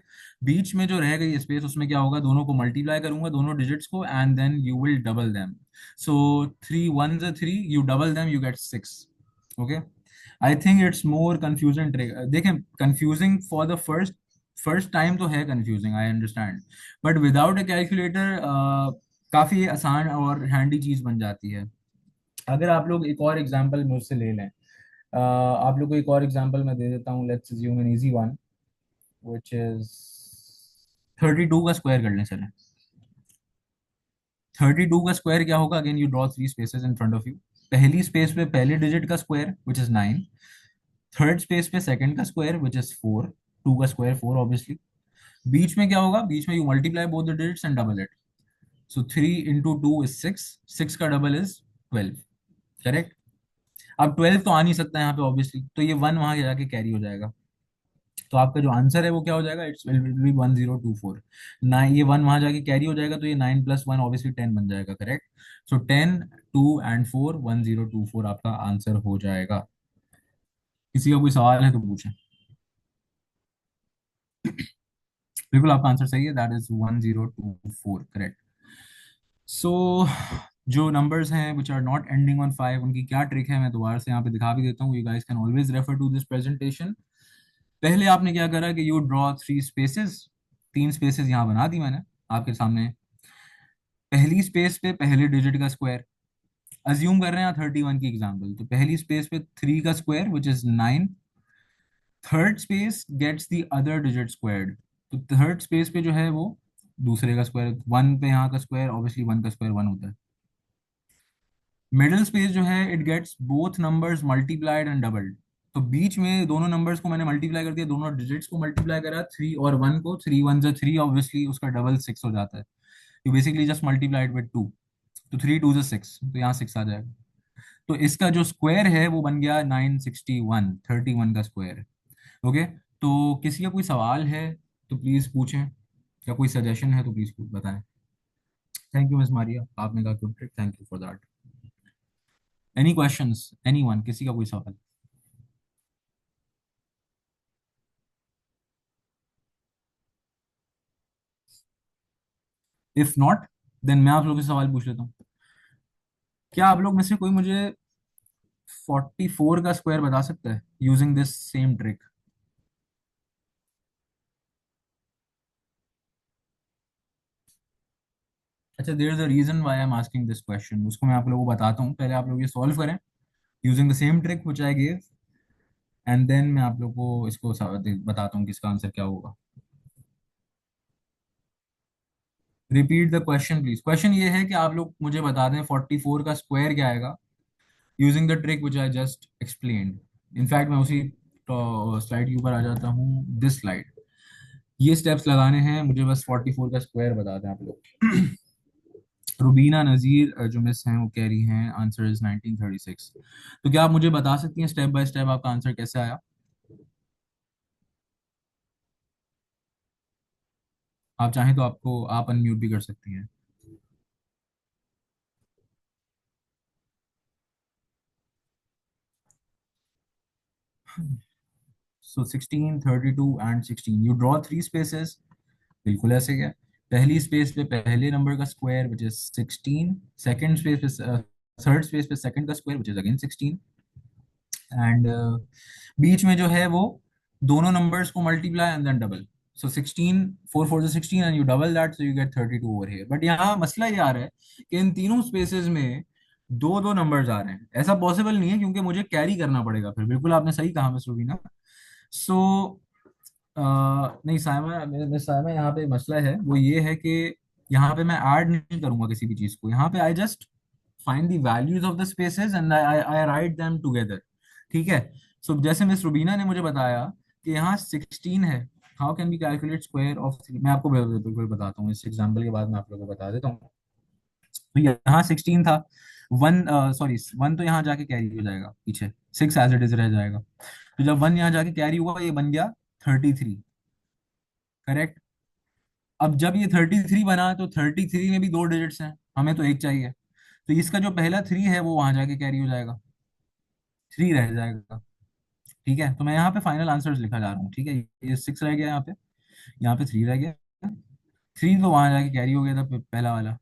बीच में जो रह गई स्पेस उसमें क्या होगा? दोनों को मल्टीप्लाई करूंगा, दोनों डिजिट्स को, and then you will double them. So 3 1 3, you double them you get 6, okay. I think it's more confusing trick. देखें, confusing for the first first time तो है confusing, I understand, but without a calculator काफी आसान और handy चीज बन जाती है। अगर आप लोग एक और एग्जांपल मुझसे ले लें, आप लोग को एक और एग्जांपल मैं दे देता हूँ। Let's assume an easy one which is 32 का स्क्वायर कर लें, चलें। 32 का स्क्वायर क्या होगा? Again you draw three spaces in front of you. पहली स्पेस पे पहले डिजिट का square which is 9, third space पे सेकंड का स्क्वायर विच इज 4, 2 का स्क्वायर 4 ऑब्वियसली। बीच में क्या होगा? बीच में you multiply both the digits and double it. So 3 into 2 is 6, 6 का डबल इज 12, करेक्ट। अब 12 तो आ नहीं सकता यहाँ पे ऑब्वियसली, तो ये 1 वहां जाके कैरी हो जाएगा। तो आपका जो आंसर है वो क्या हो जाएगा? It's will be 1024। ना ये 1 वहां जाके कैरी हो जाएगा, तो ये 9 + 1 ऑब्वियसली 10 बन जाएगा, करेक्ट। सो 10 2 and 4 1024 आपका आंसर हो जाएगा। किसी का कोई सवाल है तो पूछें। बिल्कुल आपका आंसर सही है, दैट इज 1024, करेक्ट। सो जो नंबर्स हैं which are not ending on 5, उनकी क्या ट्रिक है मैं दोबारा से यहाँ पे दिखा भी देता हूँ। You guys can always refer to this presentation. पहले आपने क्या करा कि यू ड्रॉ थ्री स्पेसेस, तीन स्पेसेस यहाँ बना दी मैंने आपके सामने। पहली स्पेस पे पहले डिजिट का स्क्वायर, अज्यूम कर रहे हैं 31 की एग्जांपल, तो पहली स्पेस पे 3 का square which is 9, third space gets the other digit squared. तो थर्ड स्पेस पे जो है वो दूसरे का स्क्वायर, 1 पे यहाँ का स्क्वायर, ऑब्वियसली 1 का स्क्वायर 1 होता है। मिडिल स्पेस जो है it gets both numbers multiplied and doubled. तो बीच में दोनों नंबर्स को मैंने मल्टीप्लाई कर दिया, दोनों डिजिट्स को मल्टीप्लाई करा, 3 और 1 को, 3 1 3, ऑब्वियसली उसका डबल 6 हो जाता है। You basically just multiplied with 2, तो 3 2 6, तो यहाँ 6 आ जाएगा। तो इसका जो स्क्वायर है वो बन गया 961, 31 का स्क्वायर। ओके, तो किसी का कोई सवाल है तो प्लीज पूछें, या कोई सजेशन है तो प्लीज बताएं। थैंक यू मिस मारिया, आपने कहा good trick, thank you for that. Any questions, anyone, किसी का कोई सवाल? इफ नॉट, देन मैं आप लोगों से सवाल पूछ लेता हूँ। क्या आप लोग में से कोई मुझे 44 का स्क्वायर बता सकता है यूजिंग दिस सेम ट्रिक? अच्छा, there is a reason why I am asking this question, उसको मैं आप लोगों को बताता हूँ। पहले आप लोग ये सॉल्व करें using the same trick which I gave, and then मैं आप लोग को इसको बताता हूँ कि इसका आंसर क्या होगा। Repeat the question please. Question ये है कि आप लोग मुझे बता दें 44 का स्क्वायर क्या आएगा using the trick which I just explained. In fact मैं उसी स्लाइड के ऊपर आ जाता हूँ, दिस स्लाइड। ये स्टेप्स लगाने हैं मुझे, बस 44 का स्क्वायर बता दें आप लोग। रुबीना नज़ीर जो मिस हैं वो कह रही हैं आंसर इज 1936। तो क्या आप मुझे बता सकती हैं स्टेप बाय स्टेप आपका आंसर कैसे आया? आप चाहें तो आपको आप अनम्यूट भी कर सकती हैं। So 16, 32 and 16, you draw three spaces. बिल्कुल ऐसे क्या, पहली स्पेस पे पहले नंबर का square which is 16, second space पे थर्ड स्पेस पे सेकंड का square which is again 16, and बीच में जो है वो दोनों नंबर्स को multiply and then double. So 16, 4 4 16 and you double that, so you get 32 over here. But यहाँ मसला ये आ रहा है कि इन तीनों स्पेसेस में दो दो नंबर्स आ रहे हैं। ऐसा पॉसिबल नहीं है क्योंकि मुझे कैरी करना पड़ेगा फिर। बिल्कुल आपने सही कहा मिस रूबीना। सो नहीं साइमा, मिस साइमा, यहाँ पे मसला है वो ये है कि यहाँ पे मैं ऐड नहीं करूंगा किसी भी चीज को। यहाँ पे I just find the values of the spaces and I write them together. ठीक है। सो जैसे मिस रुबीना ने मुझे बताया कि यहाँ 16 है, how can be calculate square of 3, मैं आपको बिल्कुल बताता हूँ। इस एग्जाम्पल के बाद मैं आप लोगों को बता देता हूँ। तो यहाँ 16 था, वन सॉरी वन तो यहाँ जाके कैरी हो जाएगा पीछे, 6 एज इट इज रह जाएगा। तो जब वन यहाँ जाके कैरी हुआ ये बन गया 33। करेक्ट। अब जब ये 33 बना तो 33 में भी दो डिजिट्स हैं, हमें तो एक चाहिए। तो इसका जो पहला 3 है वो वहां जाके कैरी हो जाएगा, 3 रह जाएगा। ठीक है, तो मैं यहाँ पे फाइनल आंसर्स लिखा जा रहा हूँ। ठीक है, ये 6 रह गया यहाँ पे 3 रह गया। 3 तो वहां जाके कैरी हो गया था पहला वाला,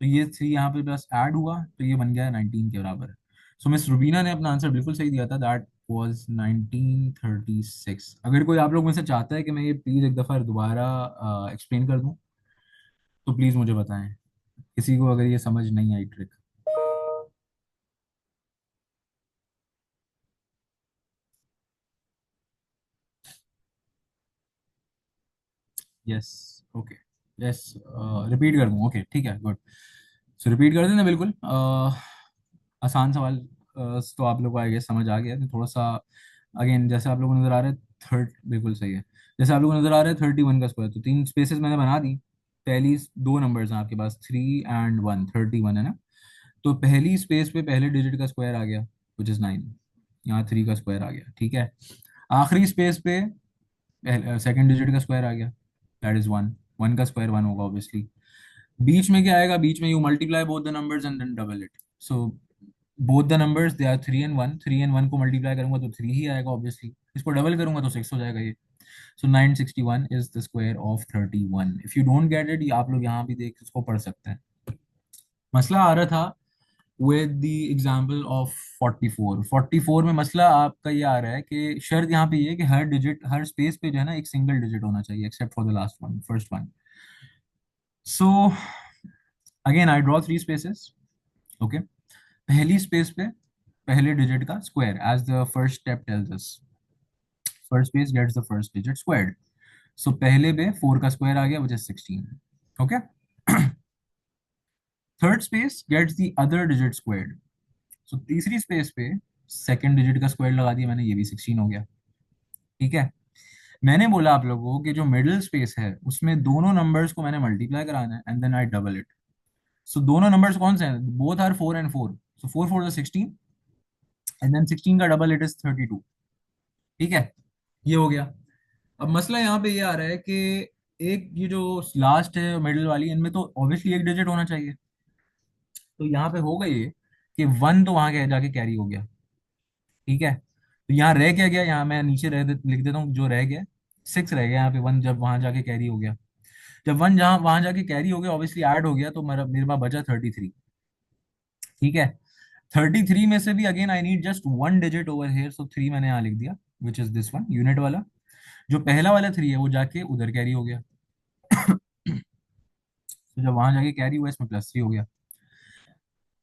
तो ये 3 यहाँ पे बस ऐड हुआ तो ये बन गया 19 के बराबर। सो मिस रुबीना ने अपना आंसर बिल्कुल सही दिया था, दैट वाज 1936। अगर कोई आप लोग में से चाहता है कि मैं ये प्लीज एक दफा दोबारा एक्सप्लेन कर दूं तो प्लीज मुझे बताएं, किसी को अगर ये समझ नहीं आई trick. Yes, okay, yes, repeat कर दूं? ओके ठीक है, गुड। सो रिपीट कर देना बिल्कुल। आसान सवाल तो आप लोग को आई गेस समझ आ गया। तो थोड़ा सा अगेन, जैसे आप लोगों को नजर आ रहा है थर्ड, बिल्कुल सही है। जैसे आप लोगों को नजर आ रहा है 31 का स्क्वायर, तो तीन स्पेसेस मैंने बना दी। पहली दो नंबर्स हैं आपके पास 3 एंड 1, 31 है ना। तो पहली स्पेस पे पहले डिजिट का स्क्वायर आ गया विच इज 9, यहाँ 3 का स्क्वायर आ गया। ठीक है। आखिरी स्पेस पे सेकंड डिजिट का स्क्वायर आ गया, दैट इज 1, 1 का स्क्वायर 1 होगा ऑब्वियसली। बीच में क्या आएगा, बीच में you multiply both the numbers and then double it. So both the numbers they are 3 and 1, 3 and 1 को मल्टीप्लाई करूंगा तो 3 ही आएगा ऑब्वियसली, इसको डबल करूंगा तो 6 हो जाएगा ये। सो 961 is the square of 31। If you don't get it, आप लोग यहाँ भी देख इसको पढ़ सकते हैं। मसला आ रहा था विद द एग्जांपल ऑफ 44। 44 में मसला आपका ये आ रहा है कि शर्त यहाँ पे ये है कि हर डिजिट, हर स्पेस पे जो है ना एक सिंगल डिजिट होना चाहिए except for the last one, first one. So again I draw three spaces. Okay, पहली स्पेस पे पहले डिजिट का square as the first step tells us, first space gets the first digit squared. So पहले पे 4 का square आ गया which is 16। Okay, third space gets the other digit squared. So तीसरी स्पेस पे सेकंड डिजिट का square लगा दिया मैंने, ये भी 16 हो गया। ठीक है। मैंने बोला आप लोगों को कि जो मिडिल स्पेस है उसमें दोनों नंबर्स को मैंने मल्टीप्लाई कराना है and then I double it. So दोनों नंबर्स कौन से हैं, both are 4 and 4, so 4 4 16 and then 16 का डबल इट इज 32। ठीक है। ये हो गया। अब मसला यहाँ पे ये आ रहा है कि एक ये जो लास्ट है मिडिल वाली, इनमें तो ऑब्वियसली एक डिजिट होना चाहिए। तो यहाँ पे होगा ये कि वन तो वहां जाके कैरी हो गया। ठीक है, तो यहाँ रह क्या गया, यहाँ मैं नीचे लिख देता हूँ जो रह गया, सिक्स रह गया यहाँ पे, वन जब वहां जाके कैरी हो गया। जब वन जहाँ वहां जाके कैरी हो गया ऑब्वियसली ऐड हो गया, तो मेरा मेरे पास बचा 33। ठीक है, 33 में से भी again I need just one digit over here, so three मैंने यहाँ लिख दिया, which is this one unit वाला। जो पहला वाला थ्री है वो जाके उधर कैरी हो गया। तो जब वहां जाके कैरी हुआ इसमें प्लस थ्री हो गया।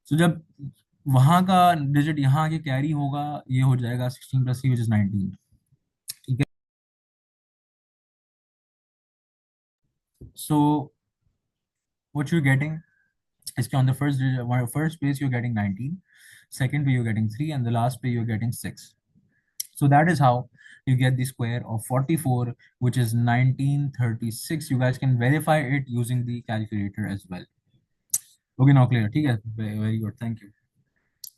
तो जब वहां का डिजिट यहाँ आके कैरी होगा, ये हो जाएगा 16 प्लस थ्री विच इज 19। ठीक है, सो व्हाट यू गेटिंग इसके on the first page you getting 19, second पे you're getting 3, and the last पे you're getting 6. So that is how you get the square of 44, which is 1936. You guys can verify it using the calculator as well. Okay, now clear? ठीक है, very good, thank you.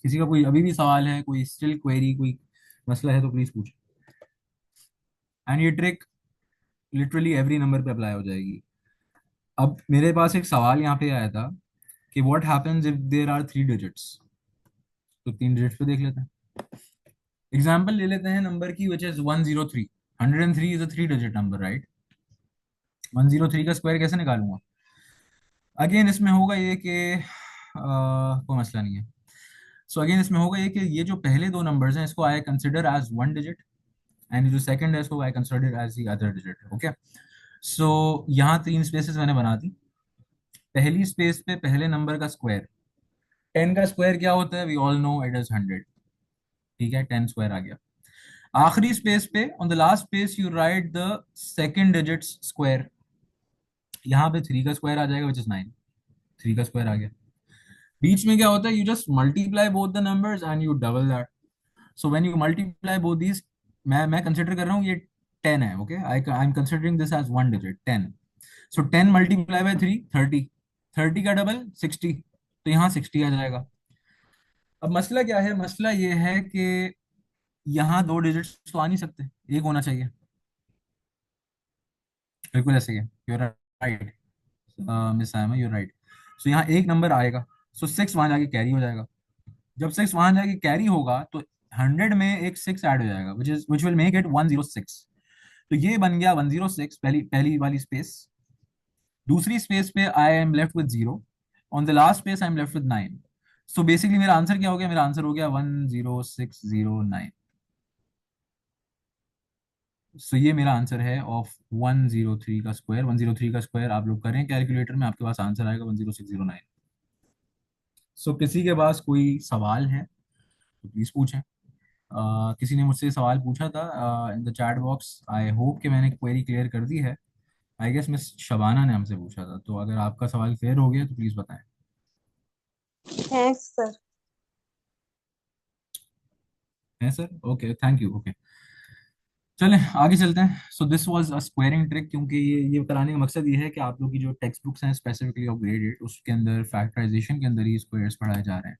किसी का कोई अभी भी सवाल है, कोई स्टिल क्वेरी, कोई मसला है तो प्लीज पूछ। एंड ये ट्रिक लिटरली एवरी नंबर पे अप्लाई हो जाएगी। अब मेरे पास एक सवाल यहाँ पे आया था कि what happens if there are three digits. तो तीन डिजिट्स पे देख लेते हैं। एग्जाम्पल ले लेते हैं नंबर की which is 103। 103 is a three digit number, right? 103 का स्क्वायर कैसे निकालूंगा? अगेन इसमें होगा ये कि कोई मसला नहीं है। सो अगेन इसमें होगा ये कि ये जो पहले दो नंबर्स हैं इसको I consider as one digit, and जो सेकंड है इसको I consider as the other digit. Okay, so यहाँ तीन स्पेसेस मैंने बना दी। पहली स्पेस पे पहले नंबर का स्क्वायर, 10 का स्क्वायर क्या होता है? We all know it is 100। ठीक है, 10 स्क्वायर आ गया। आखिरी स्पेस पे on the last space you write the second digit square. यहाँ पे थ्री का स्क्वायर आ जाएगा विच इज 9। थ्री का स्क्वायर आ गया। बीच में क्या होता है? You just multiply both the numbers and you double that. So when you multiply both these, मैं कंसिडर कर रहा हूँ ये 10 है। Okay, I am considering this as one digit 10। सो 10 मल्टीप्लाई बाय थ्री 30। 30 का डबल 60, तो यहाँ 60 आ जाएगा। अब मसला क्या है? मसला ये है कि यहाँ दो डिजिट्स तो आ नहीं सकते, एक होना चाहिए। बिल्कुल ऐसे ही है, you're right miss Aima, you're right. So यहाँ एक नंबर आएगा, सो सिक्स वहां जाके कैरी हो जाएगा। जब सिक्स वहां जाके कैरी होगा तो 100 में एक सिक्स ऐड हो जाएगा, विच विल मेक इट 106। तो ये बन गया 106, पहली पहली वाली स्पेस। दूसरी स्पेस पे I am left with zero, on the last space I am left with 9। So basically मेरा आंसर क्या हो गया? मेरा आंसर हो गया 10609। सो ये मेरा आंसर है ऑफ 103 का स्क्वायर। 103 का स्क्वायर आप लोग करें कैलकुलेटर में, आपके पास आंसर आएगा 10609। सो किसी के पास कोई सवाल है तो प्लीज पूछें। किसी ने मुझसे सवाल पूछा था इन the chat box, I hope कि मैंने क्वेरी क्लियर कर दी है। आई गेस मिस शबाना ने हमसे पूछा था, तो अगर आपका सवाल क्लियर हो गया तो प्लीज बताएं। है सर। है sir? Okay, thank you. Okay, चलें आगे चलते हैं। So this was a squaring trick, क्योंकि ये कराने का मकसद ये है कि आप लोग की जो टेक्स्ट बुक्स हैं स्पेसिफिकली ऑफ ग्रेड 8 उसके अंदर फैक्टराइजेशन के अंदर ही स्क्वायर्स पढ़ाए जा रहे हैं।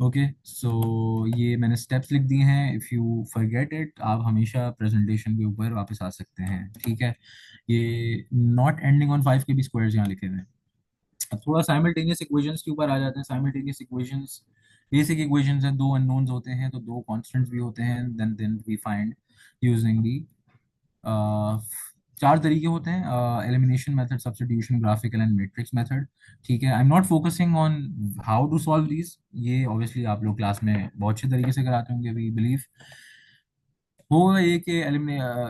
ओके, सो ये मैंने स्टेप्स लिख दिए हैं। इफ़ यू फॉरगेट इट आप हमेशा प्रेजेंटेशन के ऊपर वापस आ सकते हैं। ठीक है, ये नॉट एंडिंग ऑन 5 के भी स्क्वायर्स यहाँ लिखे हुए हैं। अब थोड़ा साइमल्टेनियस इक्वेशंस के ऊपर आ जाते हैं। साइमल्टेनियस इक्वेशंस बेसिक इक्वेशंस हैं, दो अननोन्स होते हैं तो दो कांस्टेंट्स भी होते हैं, then we find using the चार तरीके होते हैं: elimination method, substitution, graphical and matrix method. ठीक है, I am not focusing on how to solve these, ये ऑब्वियसली आप लोग क्लास में बहुत अच्छे तरीके से कराते होंगे वी बिलीव। वो ये कि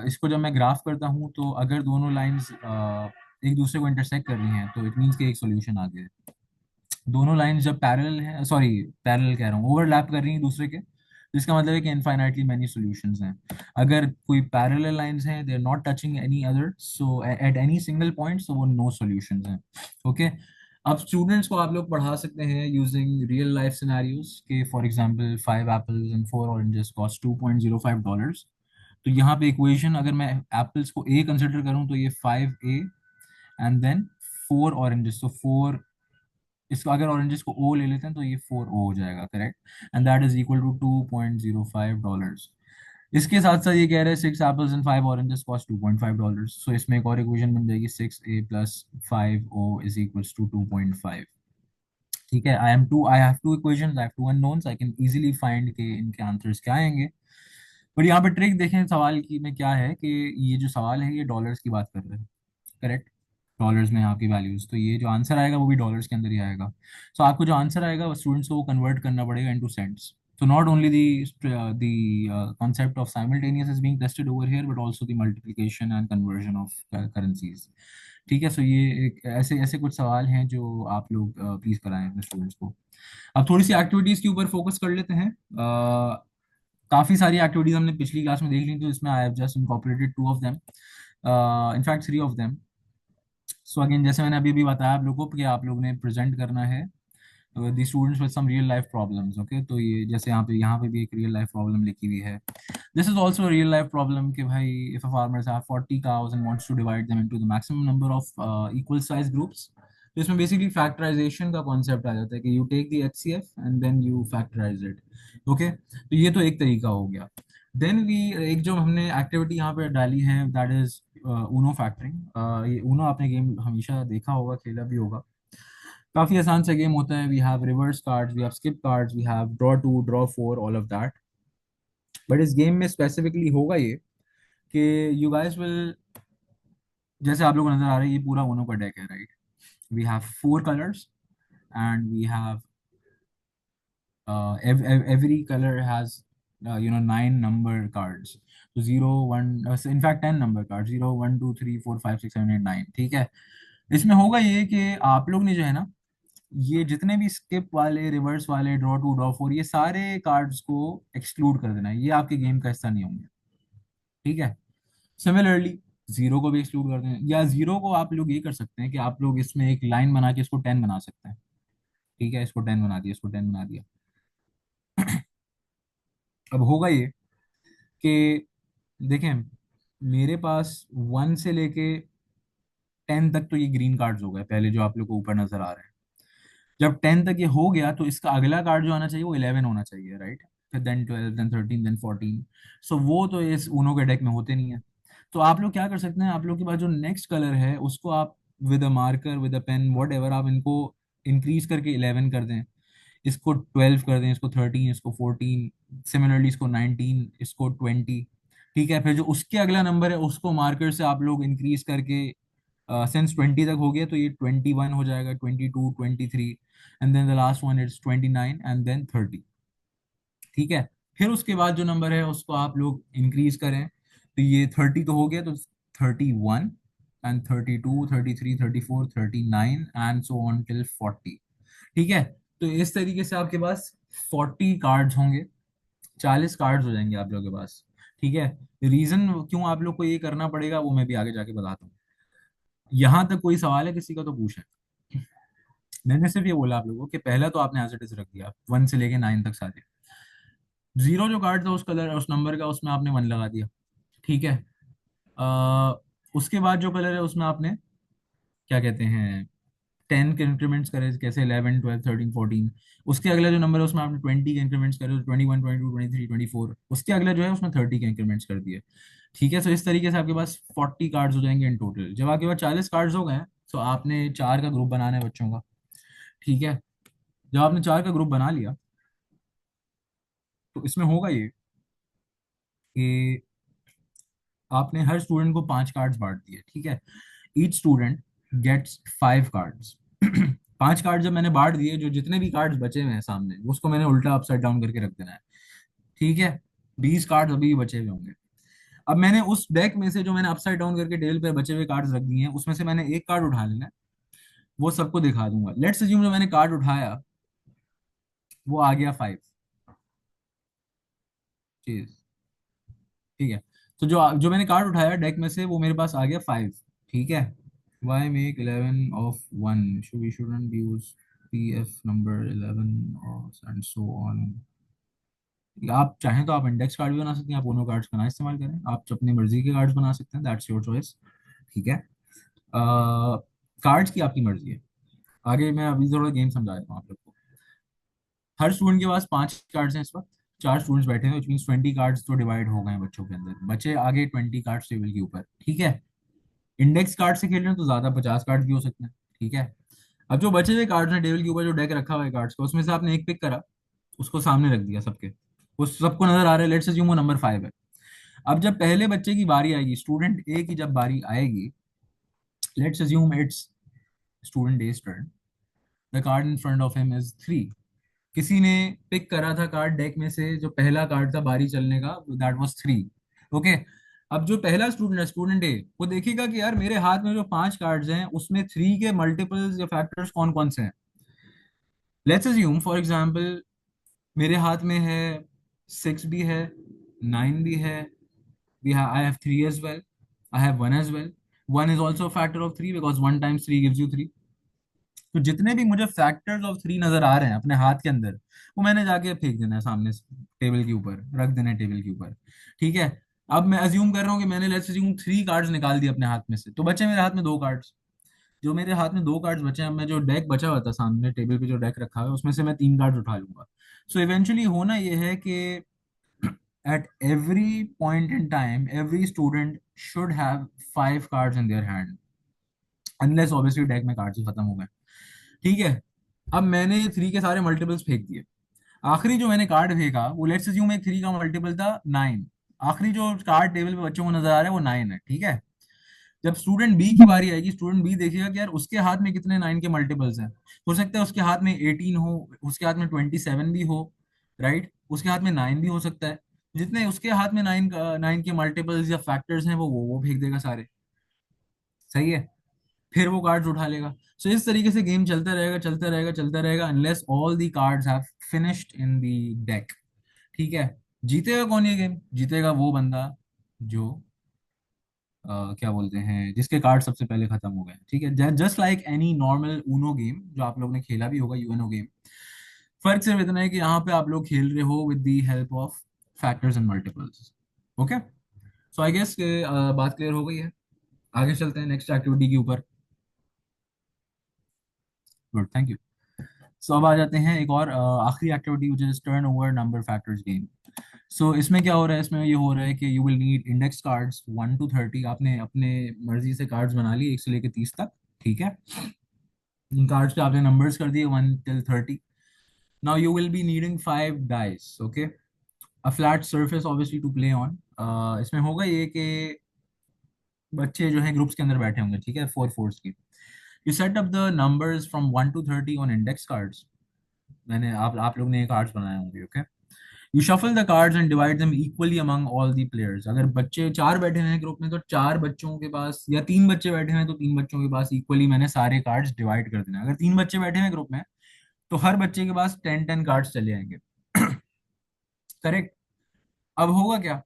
इसको जब मैं ग्राफ करता हूँ तो अगर दोनों लाइंस एक दूसरे को इंटरसेक्ट कर रही हैं तो इट मीन्स कि एक सोल्यूशन आ गया है। दोनों लाइंस जब पैरेलल हैं, सॉरी पैरेलल कह रहा हूँ, ओवरलैप कर रही हैं दूसरे के, तो इसका मतलब है कि इनफाइनाइटली मेनी सॉल्यूशंस हैं। अगर कोई पैरेलल लाइंस हैं, they are not touching any other, so at any single point, so वो नो सॉल्यूशंस हैं। ओके, अब स्टूडेंट्स को आप लोग पढ़ा सकते हैं यूजिंग रियल लाइफ सिनेरियोज के, for example 5 apples and 4 oranges cost $2.05। तो यहाँ पे इक्वेशन अगर मैं एप्पल्स को ए कंसिडर करूँ तो ये 5A एंड देन 4 ऑरेंजेस, तो 4, इसको अगर ऑरेंजेस को ओ ले लेते हैं तो ये 4O हो जाएगा, correct? And that is equal to $2.05। इसके साथ साथ ये कह रहे हैं 6 apples and 5 oranges cost $2.5, सो इसमें एक और इक्वेशन बन जाएगी 6a+5o = 2.5। ठीक है, I have two equations, I have two unknowns, I can easily find के इनके आंसर्स क्या आएंगे। पर यहाँ पे ट्रिक देखें सवाल की में क्या है कि ये जो सवाल है ये डॉलर्स की बात कर रहे हैं, करेक्ट। डॉलर्स में यहाँ की वैल्यूज, तो ये जो आंसर आएगा वो भी डॉलर्स के अंदर ही आएगा। सो आपको जो आंसर आएगा स्टूडेंट्स को वो कन्वर्ट करना पड़ेगा into cents. So not only the concept of simultaneous is being tested over here, but also the multiplication and conversion of currencies। ठीक है, सो ये एक ऐसे ऐसे कुछ सवाल हैं जो आप लोग प्लीज कराएं अपने स्टूडेंट्स को। अब थोड़ी सी एक्टिविटीज के ऊपर फोकस कर लेते हैं। काफी सारी एक्टिविटीज हमने पिछली क्लास में देख ली थी, इसमें I have just incorporated 2 of them, in fact 3 of them. So again जैसे मैंने अभी भी बताया आप लोगों को कि आप लोग ने प्रेजेंट करना है the students with some real life problems. Okay, तो ये जैसे यहाँ पे भी एक रियल लाइफ प्रॉब्लम लिखी हुई है। This is also real life problem कि भाई if a farmers have 40 cows and wants to divide them into the maximum number of equal size groups, तो इसमें बेसिकली फैक्टराइजेशन का कॉन्सेप्ट आ जाता है कि you take the HCF and then you factorize it. Okay, तो ये तो एक तरीका हो गया। देन वी एक जो हमने एक्टिविटी यहाँ पे डाली है दैट इज ऊनो फैक्टरिंग। ये ऊनो आपने गेम हमेशा देखा होगा, खेला भी होगा। काफी आसान सा गेम होता है। We have reverse cards, we have skip cards, we have draw 2, draw 4, all of that. But इस गेम में स्पेसिफिकली होगा ये कि यू गाइस विल, जैसे आप लोगों को नजर आ रहा है ये पूरा ऊनो का डेक है, right. We have 4 colours and we have every color has 9 number cards, so 0 1, in fact 10 number cards, 0 1 2 3 4 5 6 7 8 9। ठीक है, इसमें होगा ये कि आप लोग ने जो है ना, ये जितने भी स्किप वाले, रिवर्स वाले, ड्रॉ 2, ड्रॉ 4, ये सारे कार्ड्स को एक्सक्लूड कर देना है, ये आपके गेम का हिस्सा नहीं होंगे। ठीक है, सिमिलरली जीरो को भी एक्सक्लूड कर दें, या जीरो को आप लोग ये कर सकते हैं कि आप लोग इसमें एक लाइन बना के इसको 10 बना सकते हैं। ठीक है, इसको 10 बना दिया, इसको 10 बना दिया। अब होगा ये कि देखें, मेरे पास 1 से लेके 10 तक तो ये ग्रीन कार्ड्स हो गए पहले, जो आप लोग को ऊपर नजर आ रहे हैं। जब 10 तक ये हो गया तो इसका अगला कार्ड जो आना चाहिए वो 11 होना चाहिए, राइट। फिर देन 12, देन 13, देन 14। सो वो तो इस ऊनो के डेक में होते नहीं है। तो आप लोग क्या कर सकते हैं, आप लोग के पास जो नेक्स्ट कलर है उसको आप with a marker, with a pen, whatever, आप इनको इंक्रीज करके 11 कर दें, इसको 12 कर दें, इसको 13, इसको 14, सिमिलरली इसको 19, इसको 20। ठीक है, फिर जो उसके अगला नंबर है उसको मार्कर से आप लोग इंक्रीज करके सिंस 20 तक हो गया तो ये 21 हो जाएगा, 22, 23, and then the last one is 29 and then 30। ठीक है, फिर उसके बाद जो नंबर है उसको आप लोग इंक्रीज करें, तो ये 30 तो हो गया, तो 31 and 32, 33, 34, 39 and so on till 40। ठीक है, तो इस तरीके से आपके पास 40 कार्ड्स होंगे, 40 कार्ड्स हो जाएंगे आप लोगों के पास। ठीक है, रीजन क्यों आप लोग को ये करना पड़ेगा वो मैं भी आगे जाके बताता हूँ। यहां तक कोई सवाल है किसी का तो पूछें। मैंने सिर्फ ये बोला आप लोगों को कि पहला तो आपने एज इट इज रख दिया 1 से लेके 9 तक सारे। जीरो जो कार्ड था उस कलर, उस नंबर का, उसमें आपने 1 लगा दिया। ठीक है, उसके बाद जो कलर है उसमें आपने क्या कहते हैं 10 के इंक्रीमेंट्स करे, कैसे 11, 12, 13, 14। उसके अगला जो नंबर है उसमें आपने 20 के इंक्रीमेंट्स करे, 21, 22, 23, 24। उसके अगला जो है उसमें 30 के इंक्रीमेंट्स कर दिए। ठीक है, सो इस तरीके से आपके पास 40 कार्ड्स हो जाएंगे इन टोटल। जब आपके पास 40 कार्ड्स हो गए तो आपने 4 का ग्रुप बनाना है बच्चों का। ठीक है, जब आपने 4 का ग्रुप बना लिया तो इसमें होगा ये कि आपने हर स्टूडेंट को 5 कार्ड्स बांट दिए। ठीक है, each student gets 5 cards. 5 card जब मैंने बांट दिए, जो जितने भी कार्ड्स बचे हुए हैं सामने उसको मैंने उल्टा अपसाइड डाउन करके रख देना है। ठीक है, 20 कार्ड्स अभी भी बचे हुए होंगे। अब मैंने उस डेक में से जो मैंने अपसाइड डाउन करके टेबल पे बचे हुए कार्ड्स रख दिए हैं उसमें से मैंने एक कार्ड उठा लेना है, वो सबको दिखा दूंगा। लेट्स अज्यूम जो मैंने कार्ड उठाया वो आ गया 5 चीज। ठीक है, तो जो जो मैंने कार्ड उठाया डेक में से वो मेरे पास आ गया 5। ठीक है, why make 11 of 1, we shouldn't use P F number 11 and so on. आप चाहें तो आप इंडेक्स कार्ड भी बना सकते हैं, आप दोनों कार्ड्स का ना इस्तेमाल करें, आप अपनी मर्जी के कार्ड्स बना सकते हैं, दैट्स योर चॉइस। ठीक है, कार्ड्स की आपकी मर्जी है। आगे मैं अभी थोड़ा गेम समझा देता हूँ आप लोग को। हर स्टूडेंट के पास 5 कार्ड्स हैं इस वक्त। 4 स्टूडेंट्स बैठे हैं, व्हिच मींस 20 कार्ड्स तो डिवाइड हो गए हैं बच्चों के अंदर, बचे आगे 20 कार्ड्स टेबल के ऊपर, ठीक है। इंडेक्स कार्ड से खेल रहे हैं तो ज्यादा 50 कार्ड भी हो सकते हैं, ठीक है। अब जो बचे हुए कार्ड्स हैं टेबल के ऊपर, जो डेक रखा हुआ है कार्ड्स का, उसमें से आपने एक पिक करा, उसको सामने रख दिया सबके, उस सबको नजर आ रहा है, लेट्स अज्यूम वो नंबर 5 है। अब जब पहले बच्चे की बारी आएगी, स्टूडेंट ए की जब बारी आएगी, let's assume it's student A's turn, the card in front of him is 3। किसी ने पिक करा था कार्ड डेक में से, जो पहला कार्ड था बारी चलने का, दैट वाज 3, ओके। अब जो पहला स्टूडेंट है, स्टूडेंट ए, वो देखेगा कि यार मेरे हाथ में जो 5 कार्ड्स हैं उसमें 3 के मल्टीपल्स या फैक्टर्स कौन कौन से हैं। लेट्स अज्यूम फॉर एग्जांपल मेरे हाथ में है 6 भी है, 9 भी है, I have 3 as well, I have 1 as well, 1 is also a factor of 3 because 1 times 3 gives you 3। तो जितने भी मुझे फैक्टर्स ऑफ 3 नजर आ रहे हैं अपने हाथ के अंदर, वो मैंने जाके फेंक देना है सामने टेबल के ऊपर, रख देना है टेबल के ऊपर, ठीक है। अब मैं अज्यूम कर रहा हूँ कि मैंने लेट्स अज्यूम 3 कार्ड्स निकाल दिए अपने हाथ में से, तो बचे मेरे हाथ में 2 कार्ड्स। जो मेरे हाथ में 2 कार्ड्स बचे हैं, अब मैं जो डेक बचा हुआ था सामने टेबल पे, जो डेक रखा हुआ है उसमें से मैं 3 कार्ड्स उठा लूंगा। सो इवेंचुअली होना ये है कि at every point in time every student should have 5 cards in their hand, unless obviously deck में cards ही खत्म हो गए, ठीक है। अब मैंने 3 के सारे मल्टीपल्स फेंक दिए, आखिरी जो मैंने कार्ड फेंका वो लेट्स अज्यूम एक 3 का मल्टीपल था 9। आखिरी जो कार्ड टेबल पे बच्चों को नजर आ रहा है वो 9 है, ठीक है। जब स्टूडेंट बी की बारी आएगी, स्टूडेंट बी देखेगा कि यार उसके हाथ में कितने 9 के मल्टीपल्स हैं। हो सकता है उसके हाथ में 18 हो, उसके हाथ में 27 भी हो, राइट, उसके हाथ में 9 भी हो सकता है। जितने उसके हाथ में 9 के मल्टीपल्स या फैक्टर्स हैं वो फेंक देगा सारे, सही है। फिर वो कार्ड्स उठा लेगा। सो इस तरीके से गेम चलता रहेगा, चलता रहेगा, चलता रहेगा, unless all the cards have finished in the deck, ठीक है। जीतेगा कौन ये गेम? जीतेगा वो बंदा जो क्या बोलते हैं, जिसके कार्ड सबसे पहले खत्म हो गए, ठीक है। Just like any normal Uno game जो आप लोग ने खेला भी होगा, यूएनओ गेम। फर्क सिर्फ इतना है कि यहाँ पे आप लोग खेल रहे हो with the help of factors and multiples, okay. So I guess बात क्लियर हो गई है। आगे चलते हैं नेक्स्ट एक्टिविटी के ऊपर। Good, thank you. सो अब आ जाते हैं एक और आखिरी activity, which is turn over number factors game. So इसमें क्या हो रहा है, इसमें ये हो रहा है कि you will need index cards 1 to 30। आपने अपने मर्जी से कार्ड्स बना लिए 1 से लेकर 30 तक, ठीक है। इन कार्ड्स पे आपने नंबर्स कर दिए 1 till 30। Now you will be needing 5 dice, okay, a flat surface obviously to play on. इसमें होगा ये कि बच्चे जो है ग्रुप्स के अंदर बैठे होंगे, ठीक है, 4 4s की। You set up the numbers from 1 to 30 on index cards. मैंने आप लोग ने ये कार्ड्स बनाए होंगे, okay. You shuffle the cards and divide them equally among all the players. अगर बच्चे 4 बैठे हैं ग्रुप में, तो 4 बच्चों के पास, या 3 बच्चे बैठे हैं तो 3 बच्चों के पास इक्वली मैंने सारे कार्ड्स डिवाइड कर देना। अगर 3 बच्चे बैठे हैं ग्रुप में, तो हर बच्चे के पास 10 कार्ड्स चले आएंगे, करेक्ट। अब होगा क्या?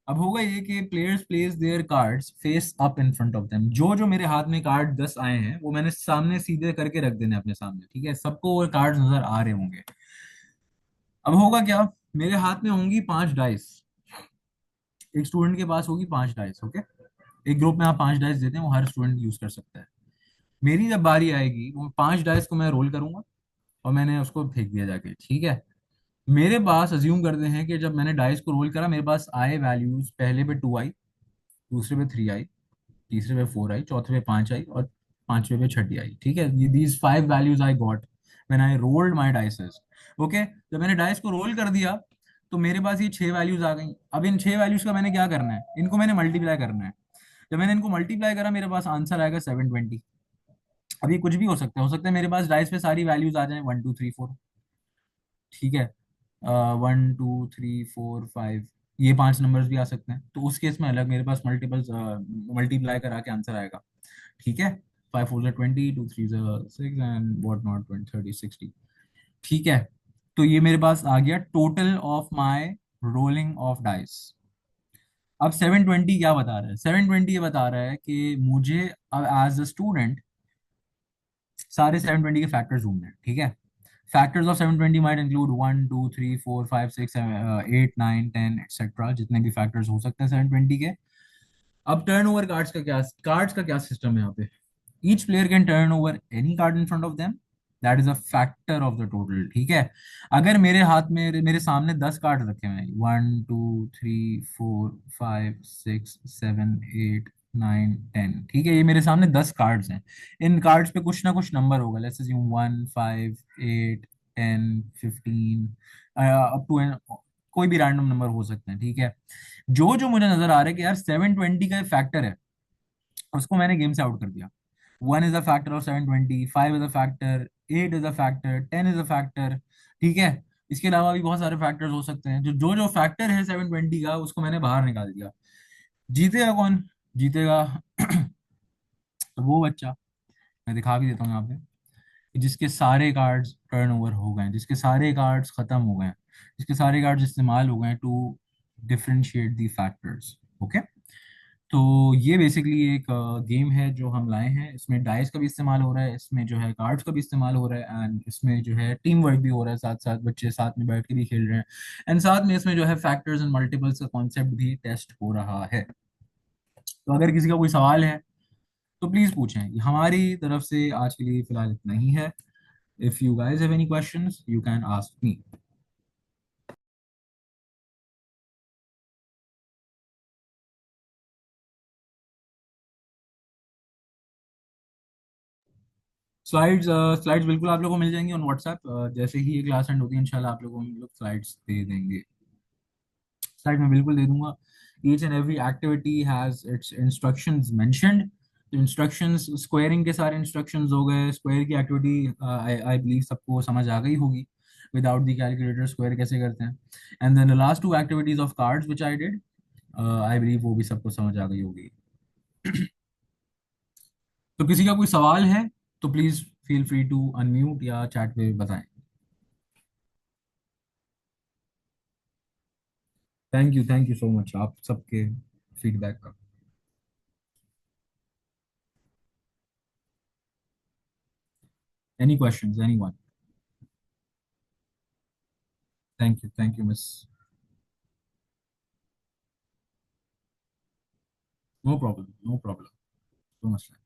अब होगा ये कि players place their cards face up in front of them. जो जो मेरे हाथ में कार्ड 10 आए हैं वो मैंने सामने सीधे करके रख देने अपने सामने, ठीक है। सबको वो कार्ड्स नजर आ रहे होंगे। अब होगा क्या, मेरे हाथ में होंगी 5 डाइस, एक स्टूडेंट के पास होगी 5 डाइस, ओके। एक ग्रुप में आप 5 डाइस देते हैं, वो हर स्टूडेंट यूज कर सकता है। मेरी जब बारी आएगी, वो 5 डाइस को मैं रोल करूंगा और मैंने उसको फेंक दिया जाके, ठीक है। मेरे पास अज्यूम करते हैं कि जब मैंने डाइस को रोल करा, मेरे पास आए वैल्यूज, पहले पे 2 आई, दूसरे पे 3 आई, तीसरे पे 4 आई, चौथे पे 5 आई, और पांचवे पे छठी आई, ठीक है। These 5 values I got when I rolled my dices, okay. जब मैंने डाइस को रोल कर दिया, तो मेरे पास ये 6 वैल्यूज आ गई। अब इन 6 वैल्यूज का मैंने क्या करना है, इनको मैंने मल्टीप्लाई करना है। जब मैंने इनको मल्टीप्लाई करा, मेरे पास आंसर आएगा 720। अब ये कुछ भी हो सकता है मेरे पास डाइस पे सारी वैल्यूज आ जाए 1 2 3 4, ठीक है। 1 2 3 4 5, ये 5 नंबर्स भी आ सकते हैं, तो उस केस में अलग मेरे पास मल्टीपल्स मल्टीप्लाई करा के आंसर आएगा, ठीक है। 5 4 20, 2 3 6 एंड व्हाट नॉट 20 30 60, ठीक है। तो ये मेरे पास आ गया total of my rolling of dice. अब 720 क्या बता रहा है? 720 ये बता रहा है कि मुझे अब एज अ स्टूडेंट सारे 720 के फैक्टर्स ढूंढने हैं, ठीक है। Factors of 720 might include 1 2 3 4 5 6 8 9 10 etcetera, जितने भी फैक्टर्स हो सकते हैं 720 के। अब टर्न ओवर कार्ड्स का क्या सिस्टम है यहाँ पे? Each player can turn over any card in front of them that is a factor of the total, ठीक है। अगर मेरे हाथ में, मेरे सामने 10 कार्ड रखे हुए हैं, 1 2 3 4 5 6 7 8 9 10, ठीक है, ये मेरे सामने 10 कार्ड्स हैं। इन कार्ड्स पे कुछ ना कुछ नंबर होगा, let's assume 1 5 8 10 15 up to N, कोई भी रैंडम नंबर हो सकते हैं, ठीक है। जो जो मुझे नजर आ रहा है कि यार 720 का फैक्टर है, उसको मैंने गेम से आउट कर दिया। 1 is a factor of 720, 5 is a factor, 8 is a factor, 10 is a factor, ठीक है। इसके अलावा भी बहुत सारे फैक्टर्स हो सकते हैं। जो जो जो फैक्टर है 720 का, उसको मैंने बाहर निकाल दिया। जीतेगा कौन? जीतेगा वो बच्चा, मैं दिखा भी देता हूँ यहाँ पे, कि जिसके सारे कार्ड्स टर्न ओवर हो गए हैं, जिसके सारे कार्ड्स खत्म हो गए हैं, जिसके सारे कार्ड्स इस्तेमाल हो गए हैं to differentiate the factors. Okay, तो ये बेसिकली एक गेम है जो हम लाए हैं। इसमें डाइस का भी इस्तेमाल हो रहा है, इसमें जो है कार्ड्स का भी इस्तेमाल हो रहा है, एंड इसमें जो है टीम वर्क भी हो रहा है, साथ साथ बच्चे साथ में बैठ के भी खेल रहे हैं, एंड साथ में इसमें जो है फैक्टर्स एंड मल्टीपल्स का कॉन्सेप्ट भी टेस्ट हो रहा है। तो अगर किसी का कोई सवाल है तो प्लीज पूछें। हमारी तरफ से आज के लिए फिलहाल इतना ही है। If you guys have any questions you can ask me. Slides slides बिल्कुल आप लोगों को मिल जाएंगी ऑन व्हाट्सएप। जैसे ही ये क्लास एंड होती है इंशाल्लाह आप लोगों को हम लोग स्लाइड्स दे देंगे। स्लाइड में बिल्कुल दे दूंगा। Each and every activity has its instructions mentioned. तो इंस्ट्रक्शंस, स्क्वायरिंग के सारे इंस्ट्रक्शंस हो गए, स्क्वायर की एक्टिविटी आई आई बिलीव सबको समझ आ गई होगी, विदाउट द कैलकुलेटर स्क्वायर कैसे करते हैं। And then the last two activities of cards which I did, I believe वो भी सबको समझ आ गई होगी। तो किसी का कोई सवाल है तो please feel free to unmute या चैट पे बताएं। थैंक यू सो मच आप सबके फीडबैक का। Any questions anyone? Thank you miss. No problem, no problem, no मसला।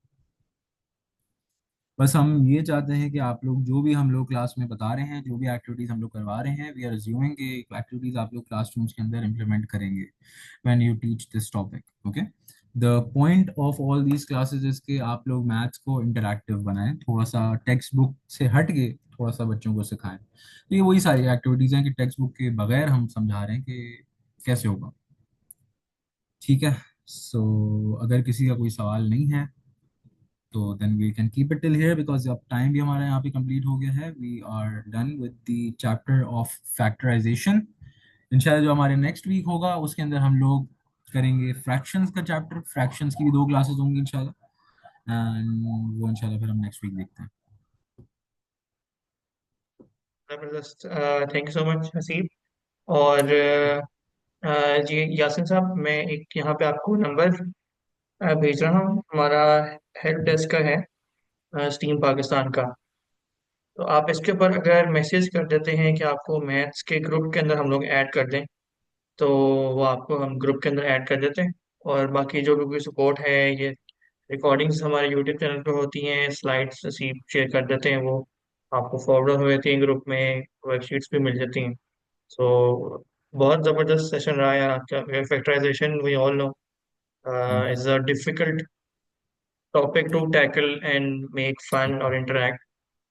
बस हम ये चाहते हैं कि आप लोग जो भी हम लोग क्लास में बता रहे हैं, जो भी एक्टिविटीज हम लोग करवा रहे हैं, वी आर अज्यूमिंग कि एक्टिविटीज आप लोग क्लासरूम्स के अंदर इम्प्लीमेंट करेंगे when you teach this topic. Okay, the point of all these classes is कि आप लोग मैथ्स को इंटरैक्टिव बनाएं, थोड़ा सा टेक्स्ट बुक से हट के थोड़ा सा बच्चों को सिखाएं। तो ये वही सारी एक्टिविटीज हैं कि टेक्स्ट बुक के बगैर हम समझा रहे हैं कि कैसे होगा, ठीक है। सो अगर किसी का कोई सवाल नहीं है तो then we can keep it till here, because अब टाइम भी हमारा यहाँ पे कंप्लीट हो गया है। We are done with the chapter of factorization. इंशाल्लाह जो हमारे नेक्स्ट वीक होगा उसके अंदर हम लोग करेंगे फ्रैक्शंस का चैप्टर। फ्रैक्शंस की भी 2 क्लासेस होंगी इंशाल्लाह, एंड वो इंशाल्लाह फिर हम नेक्स्ट वीक देखते हैं। जबरदस्त। Thank you so much Haseeb. और जी यासिन साहब, मैं एक यहाँ पे आपको नंबर भेज रहा हूँ, हमारा हेल्प डेस्क का है, स्टीम पाकिस्तान का। तो आप इसके ऊपर अगर मैसेज कर देते हैं कि आपको मैथ्स के ग्रुप के अंदर हम लोग ऐड कर दें, तो वो आपको हम ग्रुप के अंदर ऐड कर देते हैं। और बाकी जो भी सपोर्ट है, ये रिकॉर्डिंग्स हमारे यूट्यूब चैनल पे होती हैं, स्लाइड्स रिसीव शेयर कर देते हैं, वो आपको फॉरवर्ड हो जाती हैं ग्रुप में, वर्कशीट्स भी मिल जाती हैं। सो बहुत ज़बरदस्त सेशन रहा है यार आपका। Factorisation we all know thank you. Is a difficult topic to tackle and make fun और interact.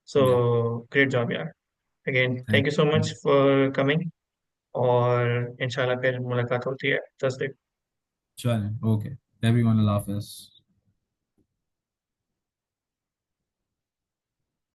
So yeah great job यार। Again thank thank you so much for coming. और इंशाल्लाह फिर मुलाकात होती है 10 दिन। चलें, ओके एवरीवन, अल्लाह हाफिज़।